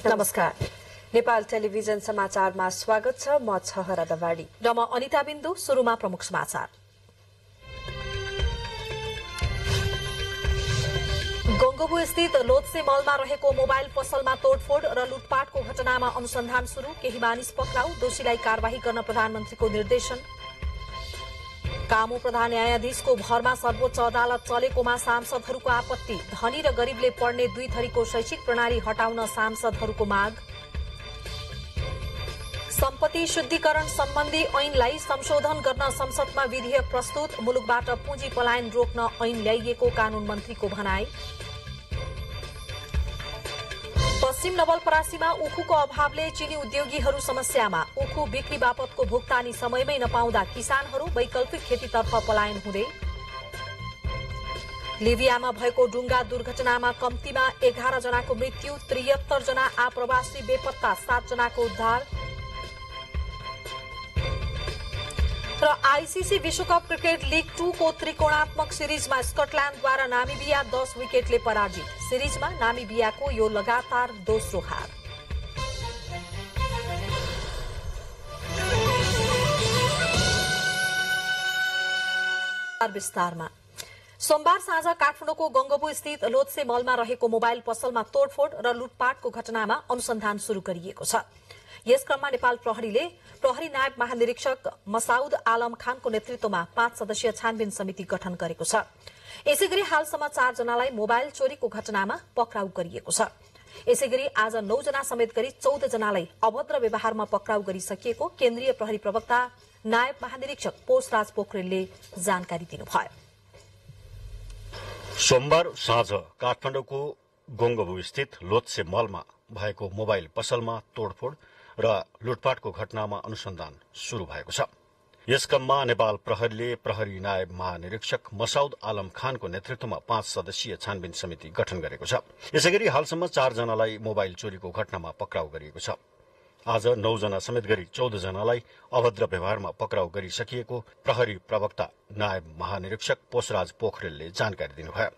नमस्कार। नेपाल टेलिभिजन समाचारमा स्वागत छ। म छहरा दवाडी र म अनिता बिन्दु। सुरुमा प्रमुख समाचार। गंगबु स्थित लोत्से मलमा रहेको मोबाइल पसलमा तोडफोड र लुटपाटको घटनामा अनुसन्धान शुरू। केही मानिस पक्राउ, दोषीलाई कार्यवाही गर्न प्रधानमन्त्रीको निर्देशन। कामु प्रधान न्यायाधीशको भरमा सर्वोच्च अदालत चलेकोमा सांसदहरूको आपत्ति। धनी र गरीबले पढ्ने दुई थरीको शैक्षिक प्रणाली हटाउन सांसदहरूको माग। सम्पत्ति शुद्धिकरण सम्बन्धी ऐनलाई संशोधन गर्न संसदमा विधेयक प्रस्तुत। मुलुकबाट पुँजी पलायन रोक्न ऐन ल्याइएको कानून मन्त्रीको भनाई। पश्चिम नवलपरासीमा उखुको अभावले चीनी उद्योगीहरू समस्यामा। उखु बिक्री बापतको भुक्तानी समयमै नपाउँदा किसानहरू वैकल्पिक खेतीतर्फ पलायन हुँदै। लिबियामा भएको डुङ्गा दुर्घटनामा कम्तीमा 11 जनाको मृत्यु, 73 जना आप्रवासी बेपत्ता, 7 जनाको उद्धार। र आईसीसी विश्वकप क्रिकेट लीग 2 को त्रिकोणात्मक सिरिजमा स्कटल्याण्डद्वारा नामिबिया 10 विकेटले पराजित। सिरिजमा नामिबियाको यो लगातार दोस्रो हार। विस्तारमा सोमबार साँझ काठमाडौँको गंगबु स्थित लोत्से मलमा रहेको मोबाइल पसलमा तोडफोड र लुटपाटको घटनामा अनुसन्धान शुरू गरिएको छ। यस क्रममा नेपाल प्रहरीले प्रहरी नायब महानिरीक्षक मसाउद आलम खानको नेतृत्वमा 5 सदस्यीय छानबिन समिति गठन गरेको छ। यसैगरी हालसम्म 4 जनालाई मोबाइल चोरीको घटनामा पक्राउ गरिएको छ। यसैगरी आज 9 जना समेत गरी 14 जनालाई अभद्र व्यवहारमा पक्राउ गरिसकिएको केन्द्रीय प्रहरी प्रवक्ता नायब महानिरीक्षक पोषराज पोखरेलले जानकारी दिनुभयो। सोमबार साँझ काठमाडौँको गंगबु स्थित लोत्से मलमा भएको मोबाइल पसलमा तोडफोड र लुटपाटको घटनामा अनुसन्धान शुरू भएको छ। यस क्रममा नेपाल प्रहरीले प्रहरी नायब महानिरीक्षक मसाउद आलम खानको नेतृत्वमा 5 सदस्यीय छानबिन समिति गठन गरेको छ। यसैगरी हालसम्म 4 जनालाई मोबाइल चोरीको घटनामा पक्राउ गरिएको छ। आज 9 जना समेत गरी 14 जनालाई अभद्र व्यवहारमा पक्राउ गरिसकिएको प्रहरी प्रवक्ता नायब महानिरीक्षक पोषराज पोखरेलले जानकारी दिनुभयो।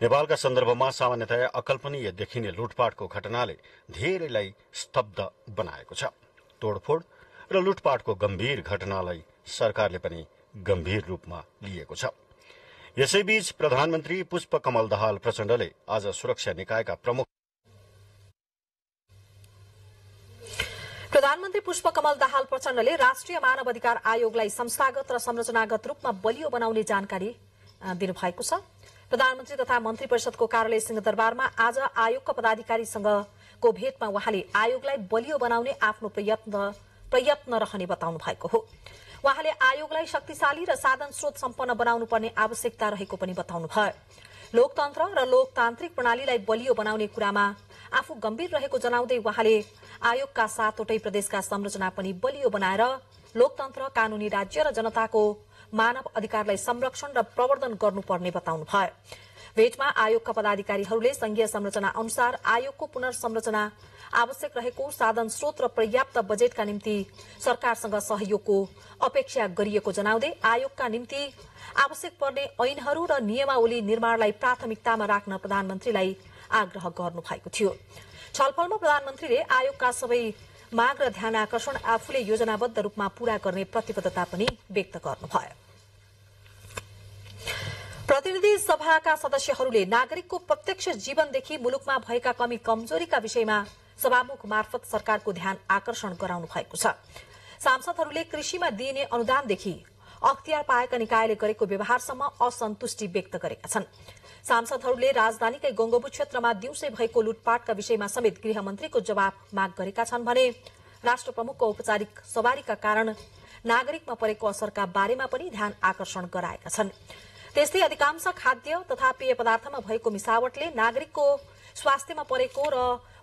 नेपालका सन्दर्भमा सामान्यतया अकल्पनीय देखिने लुटपाटको घटनाले धेरैलाई स्तब्ध बनाएको छ। तोडफोड र लुटपाटको गम्भीर घटनालाई सरकारले पनि गम्भीर रूपमा लिएको छ। यसैबीच प्रधानमन्त्री पुष्पकमल दाहाल प्रचण्डले आज सुरक्षा निकायका प्रमुख प्रधानमन्त्री पुष्पकमल दाहाल प्रचण्डले राष्ट्रिय मानव अधिकार आयोगलाई संस्थागत र संरचनागत रूपमा बलियो बनाउने जानकारी दिनुभएको छ। प्रधानमन्त्री तथा मन्त्री परिषदको कार्यालय सिंहदरबारमा आज आयोगका पदाधिकारीसँगको भेटमा उहाँले आयोगलाई बलियो बनाउने आफ्नो प्रयत्न रहने बताउनु भएको हो। उहाँले आयोगलाई शक्तिशाली र साधन स्रोत सम्पन्न बनाउनु पर्ने आवश्यकता रहेको पनि बताउनुभयो। लोकतन्त्र र लोकतान्त्रिक प्रणालीलाई बलियो बनाउने कुरामा आफू गम्भीर रहेको जनाउँदै उहाँले आयोगका 7वटै प्रदेशका संरचना पनि बलियो बनाएर लोकतन्त्र, कानूनी राज्य र जनताको मानव अधिकारलाई संरक्षण र प्रवर्धन गर्नुपर्ने बताउनुभयो। भेटमा आयोगका पदाधिकारीहरूले संघीय संरचना अनुसार आयोगको पुनर्संरचना आवश्यक रहेको, साधन स्रोत र पर्याप्त बजेटका निम्ति सरकारसँग सहयोगको अपेक्षा गरिएको जनाउँदै आयोगका निम्ति आवश्यक पर्ने ऐनहरू र नियमावली निर्माणलाई प्राथमिकतामा राख्न प्रधानमन्त्रीलाई आग्रह गर्नुभएको थियो। छलफलमा प्रधानमन्त्रीले आयोगका सबै माग र ध्यान आकर्षण आफूले योजनाबद्ध रूपमा पूरा गर्ने प्रतिबद्धता पनि व्यक्त गर्नुभयो। प्रतिनिधि सभाका सदस्यहरूले नागरिकको प्रत्यक्ष जीवनदेखि मुलुकमा भएका कमी कमजोरीका विषयमा सभामुख मार्फत सरकारको ध्यान आकर्षण गराउनु भएको छ। सांसदहरूले कृषिमा दिइने अनुदानदेखि अख्तियार पाएका निकायले गरेको व्यवहारसम्म असन्तुष्टि व्यक्त गरेका छन्। सांसदहरूले राजधानीकै गंगबु क्षेत्रमा दिउँसै भएको लुटपाटका विषयमा समेत गृहमन्त्रीको जवाब माग गरेका छन् भने राष्ट्र प्रमुखको औपचारिक सवारीका कारण नागरिकमा परेको असरका बारेमा पनि ध्यान आकर्षण गराएका छन्। त्यस्तै अधिकांश खाद्य तथा पेय पदार्थमा भएको मिसावटले नागरिकको स्वास्थ्यमा परेको र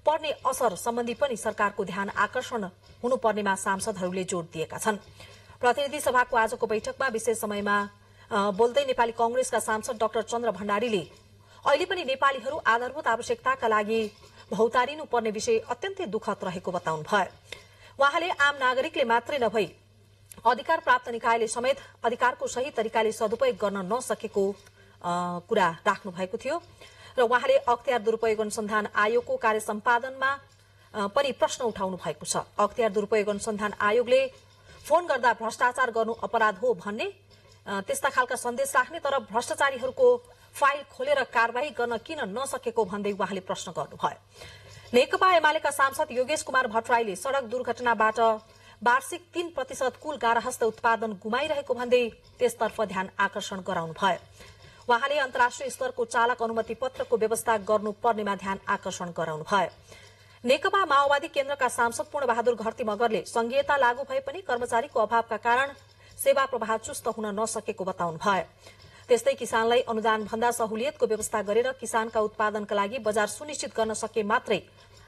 पर्ने असर सम्बन्धी पनि सरकारको ध्यान आकर्षण हुनुपर्नेमा सांसदहरूले जोड़ दिएका छन्। प्रतिनिधि सभाको आजको बैठकमा विशेष समयमा बोल्दै नेपाली कांग्रेसका सांसद डाक्टर चन्द्र भण्डारीले अहिले पनि नेपालीहरू आधारभूत आवश्यकताका लागि भौतारिनु पर्ने विषय अत्यन्तै दुःखद रहेको बताउनुभयो। उहाँले आम नागरिकले मात्रै नभई अधिकार प्राप्त निकायले समेत अधिकारको सही तरिकाले सदुपयोग गर्न नसकेको कुरा राख्नु भएको थियो र उहाँले अख्तियार दुरूपयोग अनुसन्धान आयोगको कार्य सम्पादनमा पनि प्रश्न उठाउनु भएको छ। अख्तियार दुरूपयोग अनुसन्धान आयोगले फोन गर्दा भ्रष्टाचार गर्नु अपराध हो भन्ने त्यस्ता खालका सन्देश राख्ने तर भ्रष्टाचारीहरूको फाइल खोलेर कारबाही गर्न किन नसकेको भन्दै उहाँले प्रश्न गर्नुभयो। नेकपा एमालेका सांसद योगेश कुमार भट्टराईले सड़क दुर्घटनाबाट वार्षिक 3% कुल गार्हस्थ्य उत्पादन गुमाइरहेको भन्दै त्यसतर्फ ध्यान आकर्षण गराउनुभयो। उहाँले अन्तर्राष्ट्रिय स्तरको चालक अनुमति पत्रको व्यवस्था गर्नुपर्नेमा ध्यान आकर्षण गराउनुभयो। नेकपा माओवादी केन्द्रका सांसद पूर्णबहादुर घरती मगरले संघीयता लागू भए पनि कर्मचारीको अभावका कारण सेवा प्रवाह चुस्त हुन नसकेको बताउनुभयो। त्यस्तै किसानलाई अनुदान भन्दा सहुलियतको व्यवस्था गरेर किसानका उत्पादनका लागि बजार सुनिश्चित गर्न सके मात्रै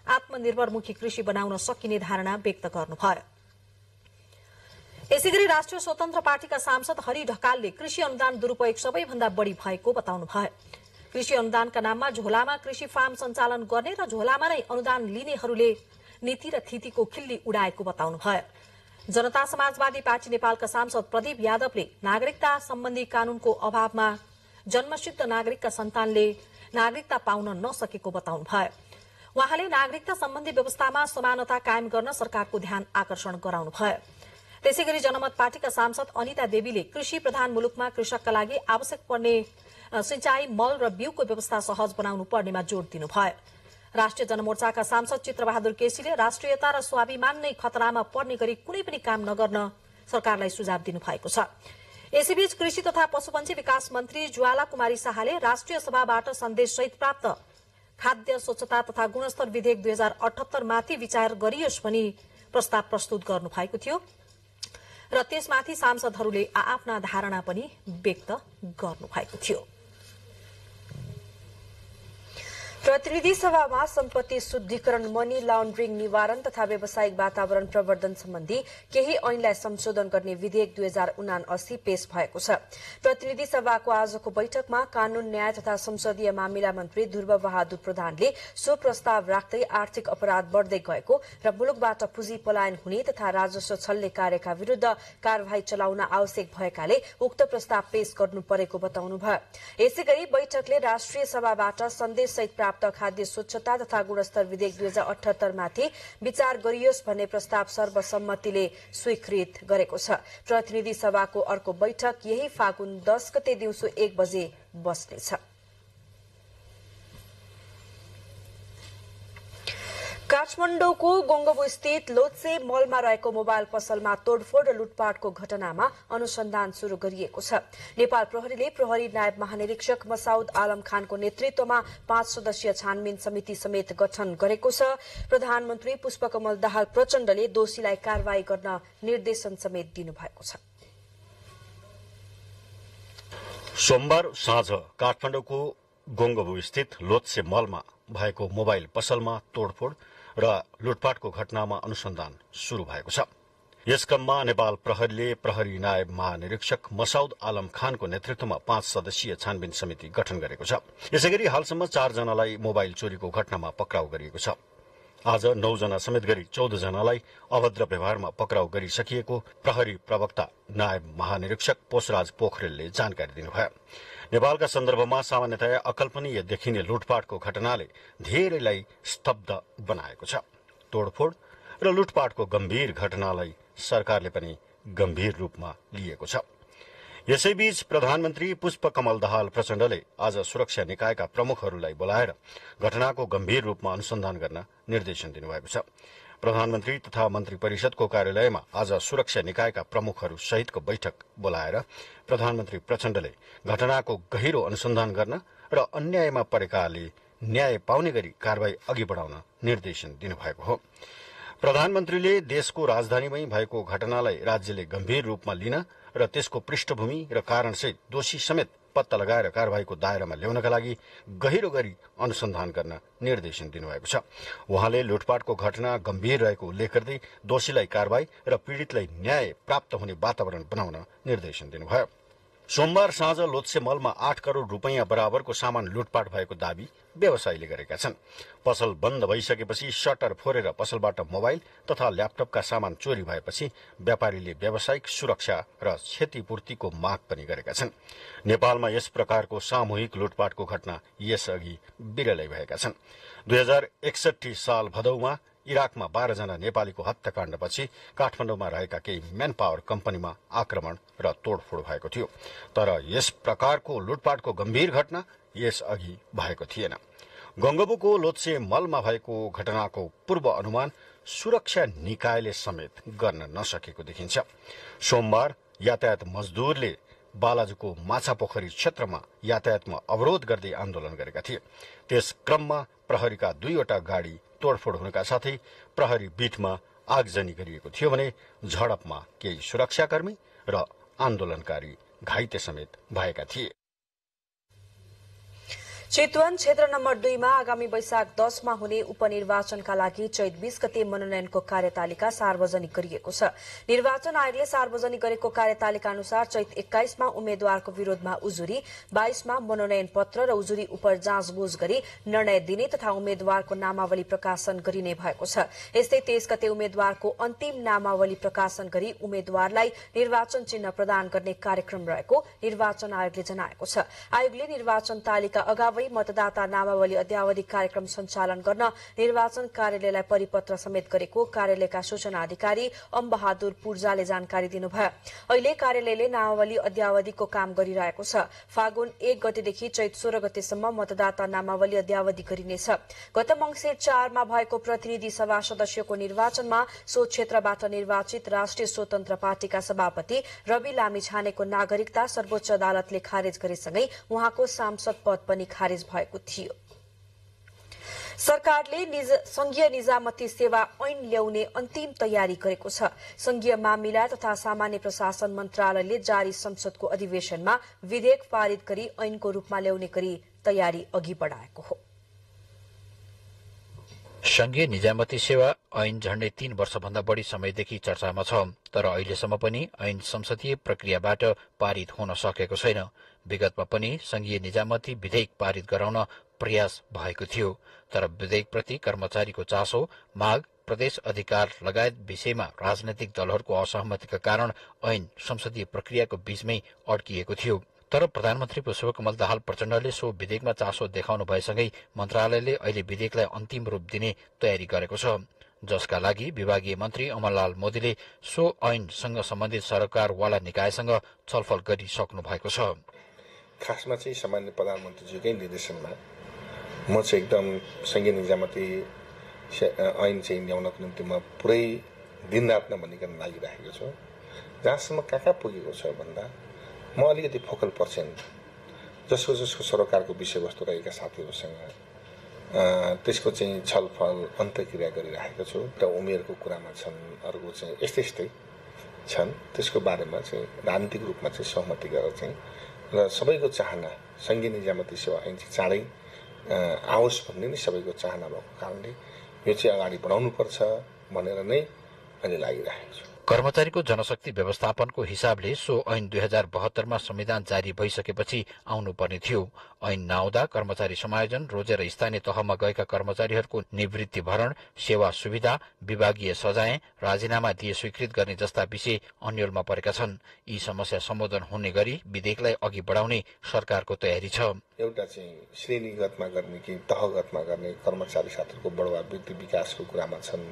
आत्मनिर्भरमुखी कृषि बनाउन सकिने धारणा व्यक्त गर्नुभयो। यसैगरी राष्ट्रिय स्वतन्त्र पार्टीका सांसद हरि ढकालले कृषि अनुदान दुरूपयोग सबैभन्दा बढ़ी भएको बताउनुभयो। कृषि अनुदानका नाममा झोलामा कृषि फार्म सञ्चालन गर्ने र झोलामा नै अनुदान लिनेहरूले नीति र थितिको खिल्ली उडाएको बताउनुभयो। जनता समाजवादी पार्टी नेपालका सांसद प्रदीप यादवले नागरिकता सम्बन्धी कानूनको अभावमा जन्मसिद्ध नागरिकका सन्तानले नागरिकता पाउन नसकेको बताउनुभयो। उहाँले नागरिकता सम्बन्धी व्यवस्थामा समानता कायम गर्न सरकारको ध्यान आकर्षण गराउनुभयो। त्यसैगरी जनमत पार्टीका सांसद अनिता देवीले कृषि प्रधान मुलुकमा कृषकका लागि आवश्यक पर्ने सिंचाई मल र बिउको व्यवस्था सहज बनाउनु पर्नेमा जोड़ दिनुभयो। राष्ट्रिय जनमोर्चाका सांसद चित्रबहादुर केसीले राष्ट्रियता र स्वाभिमान नै खतरामा पर्ने गरी कुनै पनि काम नगर्न सरकारलाई सुझाव दिनुभएको छ। यसैबीच कृषि तथा पशुपन्छी विकास मन्त्री ज्वाला कुमारी शाहले राष्ट्रिय सभाबाट सन्देशसहित प्राप्त खाद्य स्वच्छता तथा गुणस्तर विधेयक 2078 माथि विचार गरियोस् भनी प्रस्ताव प्रस्तुत गर्नुभएको थियो र त्यसमाथि सांसदहरूले आफ्ना धारणा पनि व्यक्त गर्नुभएको थियो। प्रतिनिधि सभामा सम्पत्ति शुद्धिकरण, मनी लाण्ड्रिङ निवारण तथा व्यावसायिक वातावरण प्रवर्धन सम्बन्धी केही ऐनलाई संशोधन गर्ने विधेयक 2079 पेश भएको छ। प्रतिनिधि सभाको आजको बैठकमा कानून, न्याय तथा संसदीय मामिला मन्त्री ध्रुव बहादुर प्रधानले सो प्रस्ताव राख्दै आर्थिक अपराध बढ़दै गएको र मुलुकबाट पुँजी पलायन हुने तथा राजस्व छल्ने कार्यका विरूद्ध कार्यवाही चलाउन आवश्यक भएकाले उक्त प्रस्ताव पेश गर्नु परेको बताउनुभयो। यसैगरी बैठकले राष्ट्रिय सभाबाट सन्देशसहित प्राप्त खाद्य स्वच्छता तथा गुणस्तर विधेयक 2078 माथि विचार गरियोस् भन्ने प्रस्ताव सर्वसम्मतिले स्वीकृत गरेको छ। प्रतिनिधि सभाको अर्को बैठक यही फागुन 10 गते दिउँसो 1 बजे बस्नेछ। काठमाडौँको गोङ्गबु स्थित लोत्से मलमा रहेको मोबाइल पसलमा तोडफोड र लुटपाटको घटनामा अनुसन्धान शुरू गरिएको छ। नेपाल प्रहरीले प्रहरी नायब महानिरीक्षक मसाउद आलम खानको नेतृत्वमा 5 सदस्यीय छानबिन समिति समेत गठन गरेको छ। प्रधानमन्त्री पुष्पकमल दाहाल प्रचण्डले दोषीलाई कारवाही गर्न निर्देशन समेत दिनुभएको छ। सोमबार साँझ काठमाडौँको गोङ्गबु स्थित लोत्से मलमा भएको मोबाइल पसलमा तोडफोड र लुटपाटको घटनामा अनुसन्धान शुरू भएको छ। यस क्रममा नेपाल प्रहरीले प्रहरी नायब महानिरीक्षक मसाउद आलम खानको नेतृत्वमा 5 सदस्यीय छानबिन समिति गठन गरेको छ। यसैगरी हालसम्म 4 जनालाई मोबाइल चोरीको घटनामा पक्राउ गरिएको छ। आज 9 जना समेत गरी 14 जनालाई अभद्र व्यवहारमा पक्राउ गरिसकिएको प्रहरी प्रवक्ता नायब महानिरीक्षक पोषराज पोखरेलले जानकारी दिनुभयो। नेपालका सन्दर्भमा सामान्यतया अकल्पनीय देखिने लुटपाटको घटनाले धेरैलाई स्तब्ध बनाएको छ। तोडफोड र लुटपाटको गम्भीर घटनालाई सरकारले पनि गम्भीर रूपमा लिएको छ। यसैबीच प्रधानमन्त्री पुष्पकमल दाहाल प्रचण्डले आज सुरक्षा निकायका प्रमुखहरूलाई बोलाएर घटनाको गम्भीर रूपमा अनुसन्धान गर्न निर्देशन दिनुभएको छ। प्रधानमन्त्री तथा मन्त्री परिषदको कार्यालयमा आज सुरक्षा निकायका प्रमुखहरू सहितको बैठक बोलाएर प्रधानमन्त्री प्रचण्डले घटनाको गहिरो अनुसन्धान गर्न र अन्यायमा परेकाले न्याय पाउने गरी कारवाही अघि बढाउन निर्देशन दिनुभएको हो। प्रधानमन्त्रीले देशको राजधानीमै भएको घटनालाई राज्यले गम्भीर रूपमा लिन र त्यसको पृष्ठभूमि र कारणसहित दोषी समेत पत्ता लगाएर कारवाहीको दायरामा ल्याउनका लागि गहिरो गरी अनुसन्धान गर्न निर्देशन दिनुभएको छ। उहाँले लुटपाटको घटना गम्भीर रहेको उल्लेख गर्दै दोषीलाई कारवाही र पीड़ितलाई न्याय प्राप्त हुने वातावरण बनाउन निर्देशन दिनुभयो। सोमबार साँझ लोत्से मलमा 8 करोड़ रुपैयाँ बराबरको सामान लुटपाट भएको दावी व्यवसायीले गरेका छन्। पसल बन्द भइसकेपछि शटर फोरेर पसलबाट मोबाइल तथा ल्यापटपका सामान चोरी भएपछि व्यापारीले व्यावसायिक सुरक्षा र क्षतिपूर्तिको माग पनि गरेका छन्। नेपालमा यस प्रकारको सामूहिक लुटपाटको घटना यसअघि विरलै भएका छन्। 2061 साल भदौमा इराकमा 12 जना नेपालीको हत्याकाण्डपछि काठमाडौँमा रहेका केही म्यान पावर कम्पनीमा आक्रमण र तोडफोड भएको थियो। तर यस प्रकारको लुटपाटको गम्भीर घटना यसअघि भएको थिएन। गंगबुको लोत्से मलमा भएको घटनाको पूर्व अनुमान सुरक्षा निकायले समेत गर्न नसकेको देखिन्छ। सोमबार यातायात मजदुरले बालाजुको माछापोखरी क्षेत्रमा यातायातमा अवरोध गर्दै आन्दोलन गरेका थिए। त्यस क्रममा प्रहरीका 2वटा गाडी तोडफोड हुनका साथै प्रहरी बीटमा आगजनी गरिएको थियो भने झडपमा केही सुरक्षाकर्मी र आन्दोलनकारी घाइते समेत भएका थिए। चितवन क्षेत्र नम्बर 2 मा आगामी वैशाख 10 मा हुने उपनिर्वाचनका लागि चैत 20 गते मनोनयनको कार्यतालिका सार्वजनिक गरिएको छ। निर्वाचन आयोगले सार्वजनिक गरेको कार्यतालिका अनुसार चैत 21 मा उम्मेद्वारको विरोधमा उजुरी, 22 मा मनोनयन पत्र र उजुरी उप जाँचबुझ गरी निर्णय दिने तथा उम्मेद्वारको नामावली प्रकाशन गरिने भएको छ। यस्तै 23 गते उम्मेद्वारको अन्तिम नामावली प्रकाशन गरी उम्मेद्वारलाई निर्वाचन चिन्ह प्रदान गर्ने कार्यक्रम रहेको निर्वाचन आयोगले जनाएको छ। आयोगले निर्वाचन तालिका अगावै मतदाता नामावली अद्यावधि कार्यक्रम सञ्चालन गर्न निर्वाचन कार्यालयलाई परिपत्र समेत गरेको कार्यालयका सूचना अधिकारी अम्बहादुर पूर्जाले जानकारी दिनुभयो। अहिले कार्यालयले नामावली अद्यावधिको काम गरिरहेको छ। फागुन 1 गतेदेखि चैत 16 गतेसम्म मतदाता नामावली अद्यावधि गरिनेछ। गत मंसिर 4 मा भएको प्रतिनिधि सभा सदस्यको निर्वाचनमा सो क्षेत्रबाट निर्वाचित राष्ट्रिय स्वतन्त्र पार्टीका सभापति रवि लामिछानेको नागरिकता सर्वोच्च अदालतले खारेज गरेसँगै उहाँको सांसद पद पनि खारेज भएको थियो। सरकारले संघीय निजामती सेवा ऐन ल्याउने अन्तिम तयारी गरेको छ। संघीय मामिला तथा सामान्य प्रशासन मन्त्रालयले जारी संसदको अधिवेशनमा विधेयक पारित गरी ऐनको रूपमा ल्याउने गरी तयारी अघि बढ़ाएको हो। संघीय निजामती सेवा ऐन झण्डै 3 वर्षभन्दा बढ़ी समयदेखि चर्चामा छ, तर अहिलेसम्म पनि ऐन संसदीय प्रक्रियाबाट पारित हुन सकेको छैन। विगतमा पनि संघीय निजामती विधेयक पारित गराउन प्रयास भएको थियो, तर विधेयकप्रति कर्मचारीको चासो, माग, प्रदेश अधिकार लगायत विषयमा राजनैतिक दलहरूको असहमतिका कारण ऐन संसदीय प्रक्रियाको बीचमै अड्किएको थियो। तर प्रधानमन्त्री पुष्पकमल दाहाल प्रचण्डले सो विधेयकमा चासो देखाउनु भएसँगै मन्त्रालयले अहिले विधेयकलाई अन्तिम रूप दिने तयारी गरेको छ, जसका लागि विभागीय मन्त्री अमरलाल मोदीले सो ऐनसँग सम्बन्धित सरकारवाला निकायसँग छलफल गरिसक्नु भएको छ। खासमा चाहिँ सामान्य प्रधानमन्त्रीजीकै निर्देशनमा म चाहिँ एकदम संघीय निजामती ऐन चाहिँ ल्याउनको निम्ति म पुरै दिनरात नभनिकन लागिरहेको छु। जहाँसम्म कहाँ पुगेको छ भन्दा म अलिकति फोकल पर्सेन्ट जसको सरकारको विषयवस्तु रहेका साथीहरूसँग त्यसको चाहिँ छलफल अन्तर्क्रिया गरिरहेको छु। त उमेरको कुरामा छन्, अर्को चाहिँ यस्तै छन्, त्यसको बारेमा चाहिँ राजनीतिक रूपमा चाहिँ सहमति गरेर चाहिँ र सबैको चाहना संघीय निजामती सेवा ऐन चाहिँ चाँडै आओस् भन्ने नै सबैको चाहना भएको कारणले यो चाहिँ अगाडि बढाउनुपर्छ भनेर नै अहिले लागिरहेको छु। कर्मचारीको जनशक्ति व्यवस्थापनको हिसाबले सो ऐन 2072 मा संविधान जारी भइसकेपछि आउनुपर्ने थियो। ऐन नआउँदा कर्मचारी समायोजन, रोजेर स्थानीय तहमा गएका कर्मचारीहरूको निवृत्ति भरण, सेवा सुविधा, विभागीय सजाय, राजीनामा दिए स्वीकृत गर्ने जस्ता विषय अन्यलमा परेका छन्। यी समस्या सम्बोधन हुने गरी विधेयकलाई अघि बढाउने सरकारको तयारी छ। एउटा चाहिँ श्रेणीगतमा गर्ने कि तहगतमा गर्ने कर्मचारी साथीहरूको बढुवा वृद्धि विकासको कुरामा छन्,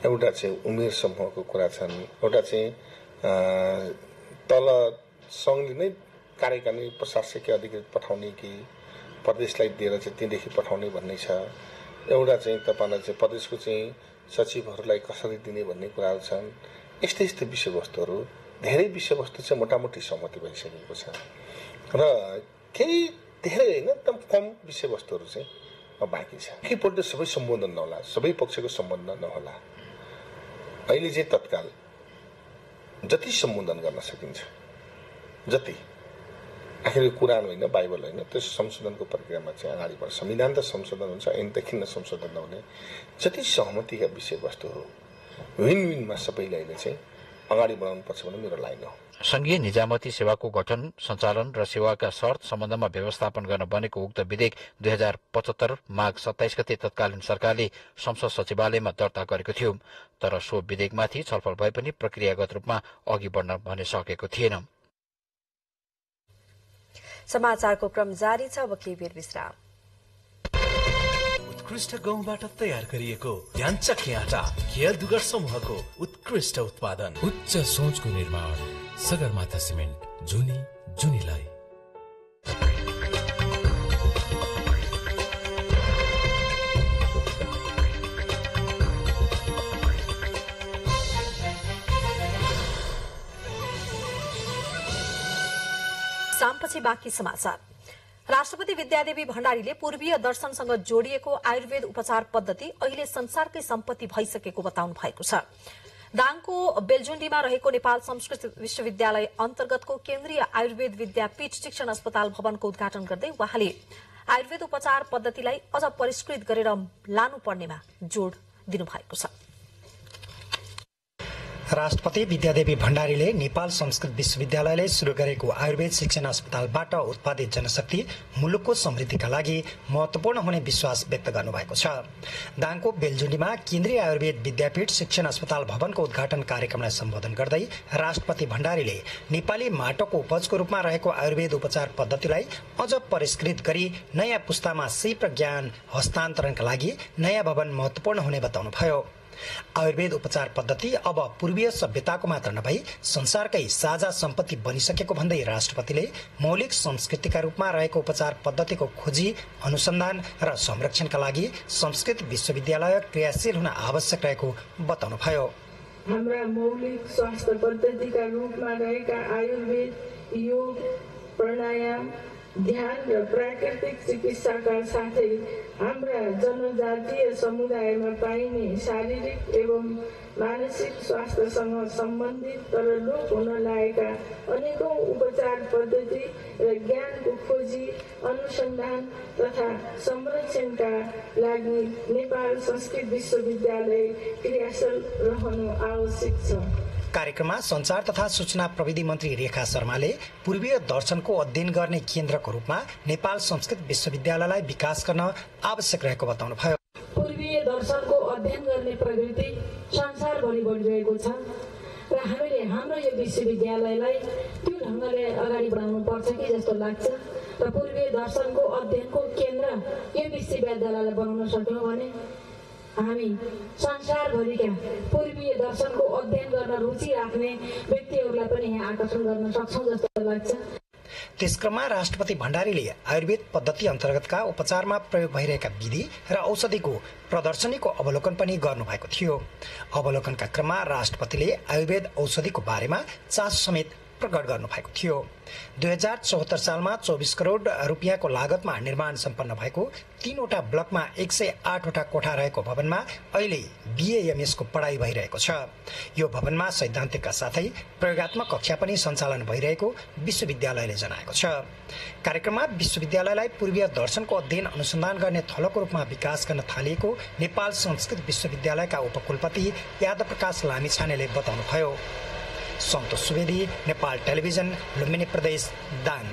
एउटा चाहिँ उमेर समूहको कुरा छन्, एउटा चाहिँ तल सङ्घले नै कार्यकारिणी प्रशासकीय अधिकृत पठाउने कि प्रदेशलाई दिएर चाहिँ त्यहीँदेखि पठाउने भन्ने छ, एउटा चाहिँ तपाईँलाई चाहिँ प्रदेशको चाहिँ सचिवहरूलाई कसरी दिने भन्ने कुराहरू छन्। यस्तै विषयवस्तुहरू, धेरै विषयवस्तु चाहिँ मोटामोटी सहमति भइसकेको छ र केही धेरै होइन एकदम कम विषयवस्तुहरू चाहिँ बाँकी छ। एकैपल्ट सबै सम्बोधन नहोला, सबै पक्षको सम्बन्ध नहोला। अहिले चाहिँ तत्काल जति सम्बोधन गर्न सकिन्छ, जति आखिर कुरान होइन, बाइबल होइन, त्यो संशोधनको प्रक्रियामा चाहिँ अगाडि बढ्छ। संविधान त संशोधन हुन्छ, ऐनदेखि न संशोधन नहुने जति सहमतिका विषयवस्तुहरू विन विनमा सबैले अहिले चाहिँ अगाडि बढाउनुपर्छ भन्ने मेरो लाइन हो। संघीय निजामती सेवाको गठन, सञ्चालन र सेवाका शर्त सम्बन्धमा व्यवस्थापन गर्न बनेको उक्त विधेयक 2075 माघ 27 गते तत्कालीन सरकारले संसद सचिवालयमा दर्ता गरेको थियो। तर सो विधेयकमाथि छलफल भए पनि प्रक्रियागत रूपमा अघि बढ्न भने सकेको थिएन। समाचारको क्रम जारी छ, अब केही बेर विश्राम। उत्कृष्ट गहुँबाट तयार गरिएको ध्यानचक्की आटा खेल दुगर समूहको उत्कृष्ट उत्पादन। उच्च सोचको निर्माण सगरमाथा सिमेन्ट, जुनी जुनीलाई। सामपछि बाँकी समाचार। राष्ट्रपति विद्यादेवी भण्डारीले पूर्वीय दर्शनसँग जोडिएको आयुर्वेद उपचार पद्धति अहिले संसारकै सम्पत्ति भइसकेको बताउनु भएको छ। दाङको बेलजुण्डीमा रहेको नेपाल संस्कृत विश्वविद्यालय अन्तर्गतको केन्द्रीय आयुर्वेद विद्यापीठ शिक्षण अस्पताल भवनको उद्घाटन गर्दै उहाँले आयुर्वेद उपचार पद्धतिलाई अझ परिष्कृत गरेर लानुपर्नेमा जोड़ दिनुभएको छ। राष्ट्रपति विद्यादेवी भण्डारीले नेपाल संस्कृत विश्वविद्यालयले शुरू गरेको आयुर्वेद शिक्षण अस्पतालबाट उत्पादित जनशक्ति मुलुकको समृद्धिका लागि महत्वपूर्ण हुने विश्वास व्यक्त गर्नुभएको छ। दाङको बेलजुण्डीमा केन्द्रीय आयुर्वेद विद्यापीठ शिक्षण अस्पताल भवनको उद्घाटन कार्यक्रमलाई सम्बोधन गर्दै राष्ट्रपति भण्डारीले नेपाली माटोको उपजको रूपमा रहेको आयुर्वेद उपचार पद्धतिलाई अझ परिष्कृत गरी नयाँ पुस्तामा सिप ज्ञान हस्तान्तरणका लागि नयाँ भवन महत्वपूर्ण हुने बताउनुभयो। आयुर्वेद उपचार पद्धति अब पूर्वीय सभ्यताको मात्र नभई संसारकै साझा सम्पत्ति बनिसकेको भन्दै राष्ट्रपतिले मौलिक संस्कृतिका रूपमा रहेको उपचार पद्धतिको खोजी, अनुसन्धान र संरक्षणका लागि संस्कृत विश्वविद्यालय क्रियाशील हुन आवश्यक रहेको बताउनुभयो। हाम्रा मौलिक स्वास्थ्य पद्धतिका रूपमा रहेका आयुर्वेद, योग, प्राणायाम, ध्यान र प्राकृतिक चिकित्साका साथै हाम्रा जनजातीय समुदायमा पाइने शारीरिक एवं मानसिक स्वास्थ्यसँग सम्बन्धित तर लोप हुन लागेका अनेकौं उपचार पद्धति र ज्ञानको खोजी, अनुसन्धान तथा संरक्षणका लागि नेपाल संस्कृत विश्वविद्यालय क्रियाशील रहनु आवश्यक छ। कार्यक्रममा संचार तथा सूचना प्रविधि मन्त्री रेखा शर्माले पूर्वीय दर्शनको अध्ययन गर्ने केन्द्रको रूपमा नेपाल संस्कृत विश्वविद्यालयलाई विकास गर्न आवश्यक रहेको बताउनुभयो। पूर्वीय दर्शनको अध्ययन गर्ने प्रवृत्ति संसारभरि बढिरहेको छ र हामीले हाम्रो यो विश्वविद्यालयलाई त्यो ढङ्गले अगाडि बढाउनु पर्छ कि जस्तो लाग्छ र पूर्वीय दर्शनको अध्ययनको केन्द्र यो विश्वविद्यालयलाई बनाउन सक्यौं भने हामी संसारभरिका पूर्वीय दर्शनको अध्ययन गर्न रुचि राख्ने व्यक्तिहरूलाई पनि यहाँ आकर्षण गर्न सक्छौं जस्तो लाग्छ। त्यसक्रममा राष्ट्रपति भण्डारीले आयुर्वेद पद्धति अन्तर्गतका उपचारमा प्रयोग भइरहेका विधि र औषधिको प्रदर्शनीको अवलोकन पनि गर्नुभएको थियो। अवलोकनका क्रममा राष्ट्रपतिले आयुर्वेद औषधिको बारेमा चासो समेत प्रकट गर्नुभएको थियो। 2074 सालमा 24 करोड रुपियाँको लागतमा निर्माण सम्पन्न भएको 3वटा ब्लकमा 108वटा कोठा रहेको भवनमा अहिले बीएएमएसको पढाइ भइरहेको छ। यो भवनमा सैद्धान्तिकका साथै प्रयोगात्मक कक्षा पनि सञ्चालन भइरहेको विश्वविद्यालयले जनाएको छ। कार्यक्रममा विश्वविद्यालयलाई पूर्वीय दर्शनको अध्ययन अनुसन्धान गर्ने थलोको रूपमा विकास गर्न थालिएको नेपाल संस्कृत विश्वविद्यालयका उपकुलपति यादव प्रकाश लामिछानेले बताउनुभयो। सन्तोष सुवेदी, नेपाल टेलिभिजन, लुम्बिनी प्रदेश, दाङ।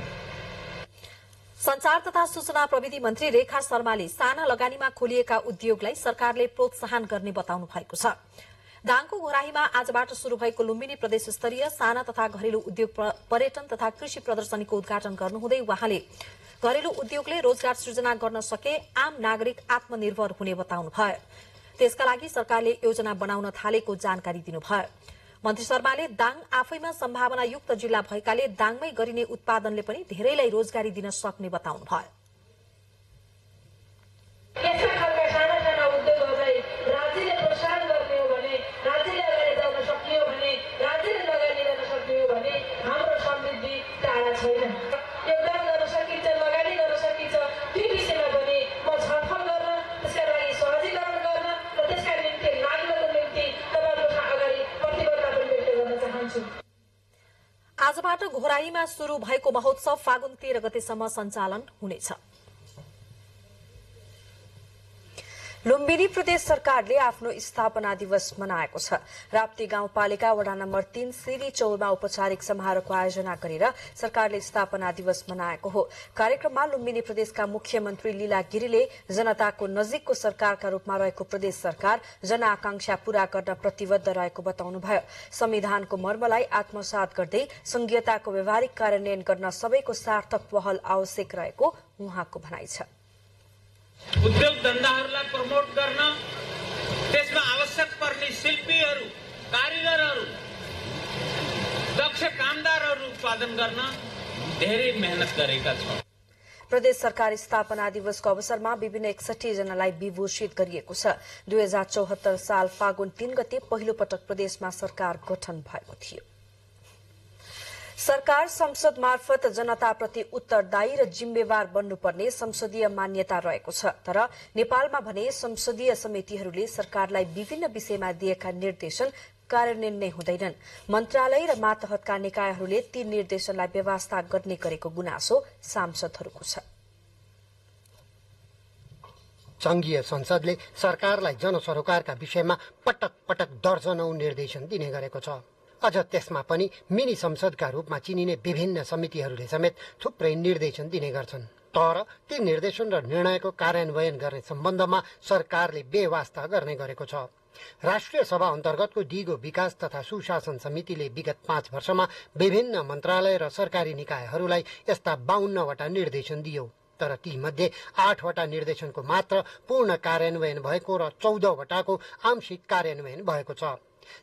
संचार तथा सूचना प्रविधि मन्त्री रेखा शर्माले साना लगानीमा खोलिएका उद्योगलाई सरकारले प्रोत्साहन गर्ने बताउनु भएको छ। दाङको घोराहीमा आजबाट शुरू भएको लुम्बिनी प्रदेश स्तरीय साना तथा घरेलु उद्योग पर्यटन तथा कृषि प्रदर्शनीको उद्घाटन गर्नुहुँदै उहाँले घरेलु उद्योगले रोजगार सृजना गर्न सके आम नागरिक आत्मनिर्भर हुने बताउनुभयो। त्यसका लागि सरकारले योजना बनाउन थालेको जानकारी दिनुभयो। मन्त्री शर्माले दाङ आफैमा सम्भावनायुक्त जिल्ला भएकाले दाङमै गरिने उत्पादनले पनि धेरैलाई रोजगारी दिन सक्ने बताउनुभयो। आजबाट घोराहीमा शुरू भएको महोत्सव फागुन 13 गतेसम्म सञ्चालन हुनेछ। लुम्बिनी प्रदेश सरकारले आफ्नो स्थापना दिवस मनाएको छ। राप्ती गाउँपालिका वडा नम्बर 3 सिरी चौरमा औपचारिक समारोहको आयोजना गरेर सरकारले स्थापना दिवस मनाएको हो। कार्यक्रममा लुम्बिनी प्रदेशका मुख्यमन्त्री लीला गिरीले जनताको नजिकको सरकारका रूपमा रहेको प्रदेश सरकार जनआकांक्षा पूरा गर्न प्रतिबद्ध रहेको बताउनुभयो। संविधानको मर्मलाई आत्मसात गर्दै संघीयताको व्यावहारिक कार्यान्वयन गर्न सबैको सार्थक पहल आवश्यक रहेको उहाँको भनाइ छ। उद्योग धन्दाहरूलाई प्रमोट गर्न, त्यसमा आवश्यक पर्ने शिल्पीहरू, कारिगरहरू, दक्ष कामदारहरू उत्पादन गर्न धेरै मेहनत गरेका छौँ। प्रदेश सरकार स्थापना दिवसको अवसरमा विभिन्न 61 जनालाई विभूषित गरिएको छ। 2074 साल फागुन 3 गते पहिलो पटक प्रदेशमा सरकार गठन भएको थियो। सरकार संसद मार्फत जनताप्रति उत्तरदायी र जिम्मेवार बन्नुपर्ने संसदीय मान्यता रहेको छ। तर नेपालमा भने संसदीय समितिहरूले सरकारलाई विभिन्न विषयमा दिएका निर्देशन कार्यान्वयन नै हुँदैनन्। मन्त्रालय र मातहतका निकायहरूले ती निर्देशनलाई व्यवस्था गर्ने गरेको गुनासो सांसदहरूको छ। संघीय संसदले सरकारलाई जनसरोकारका विषयमा पटक पटक दर्जनौं निर्देशन दिने गरेको छ। अझ त्यसमा पनि मिनी संसदका रूपमा चिनिने विभिन्न समितिहरूले समेत थुप्रै निर्देशन दिने गर्छन्। तर ती निर्देशन र निर्णयको कार्यान्वयन गर्ने सम्बन्धमा सरकारले बेवास्ता गर्ने गरेको छ। राष्ट्रिय सभा अन्तर्गतको दिगो विकास तथा सुशासन समितिले विगत 5 वर्षमा विभिन्न मन्त्रालय र सरकारी निकायहरूलाई यस्ता 52 वटा निर्देशन दियो। तर ती मध्ये 8 वटा निर्देशनको मात्र पूर्ण कार्यान्वयन भएको र 14 वटाको आंशिक कार्यान्वयन भएको छ।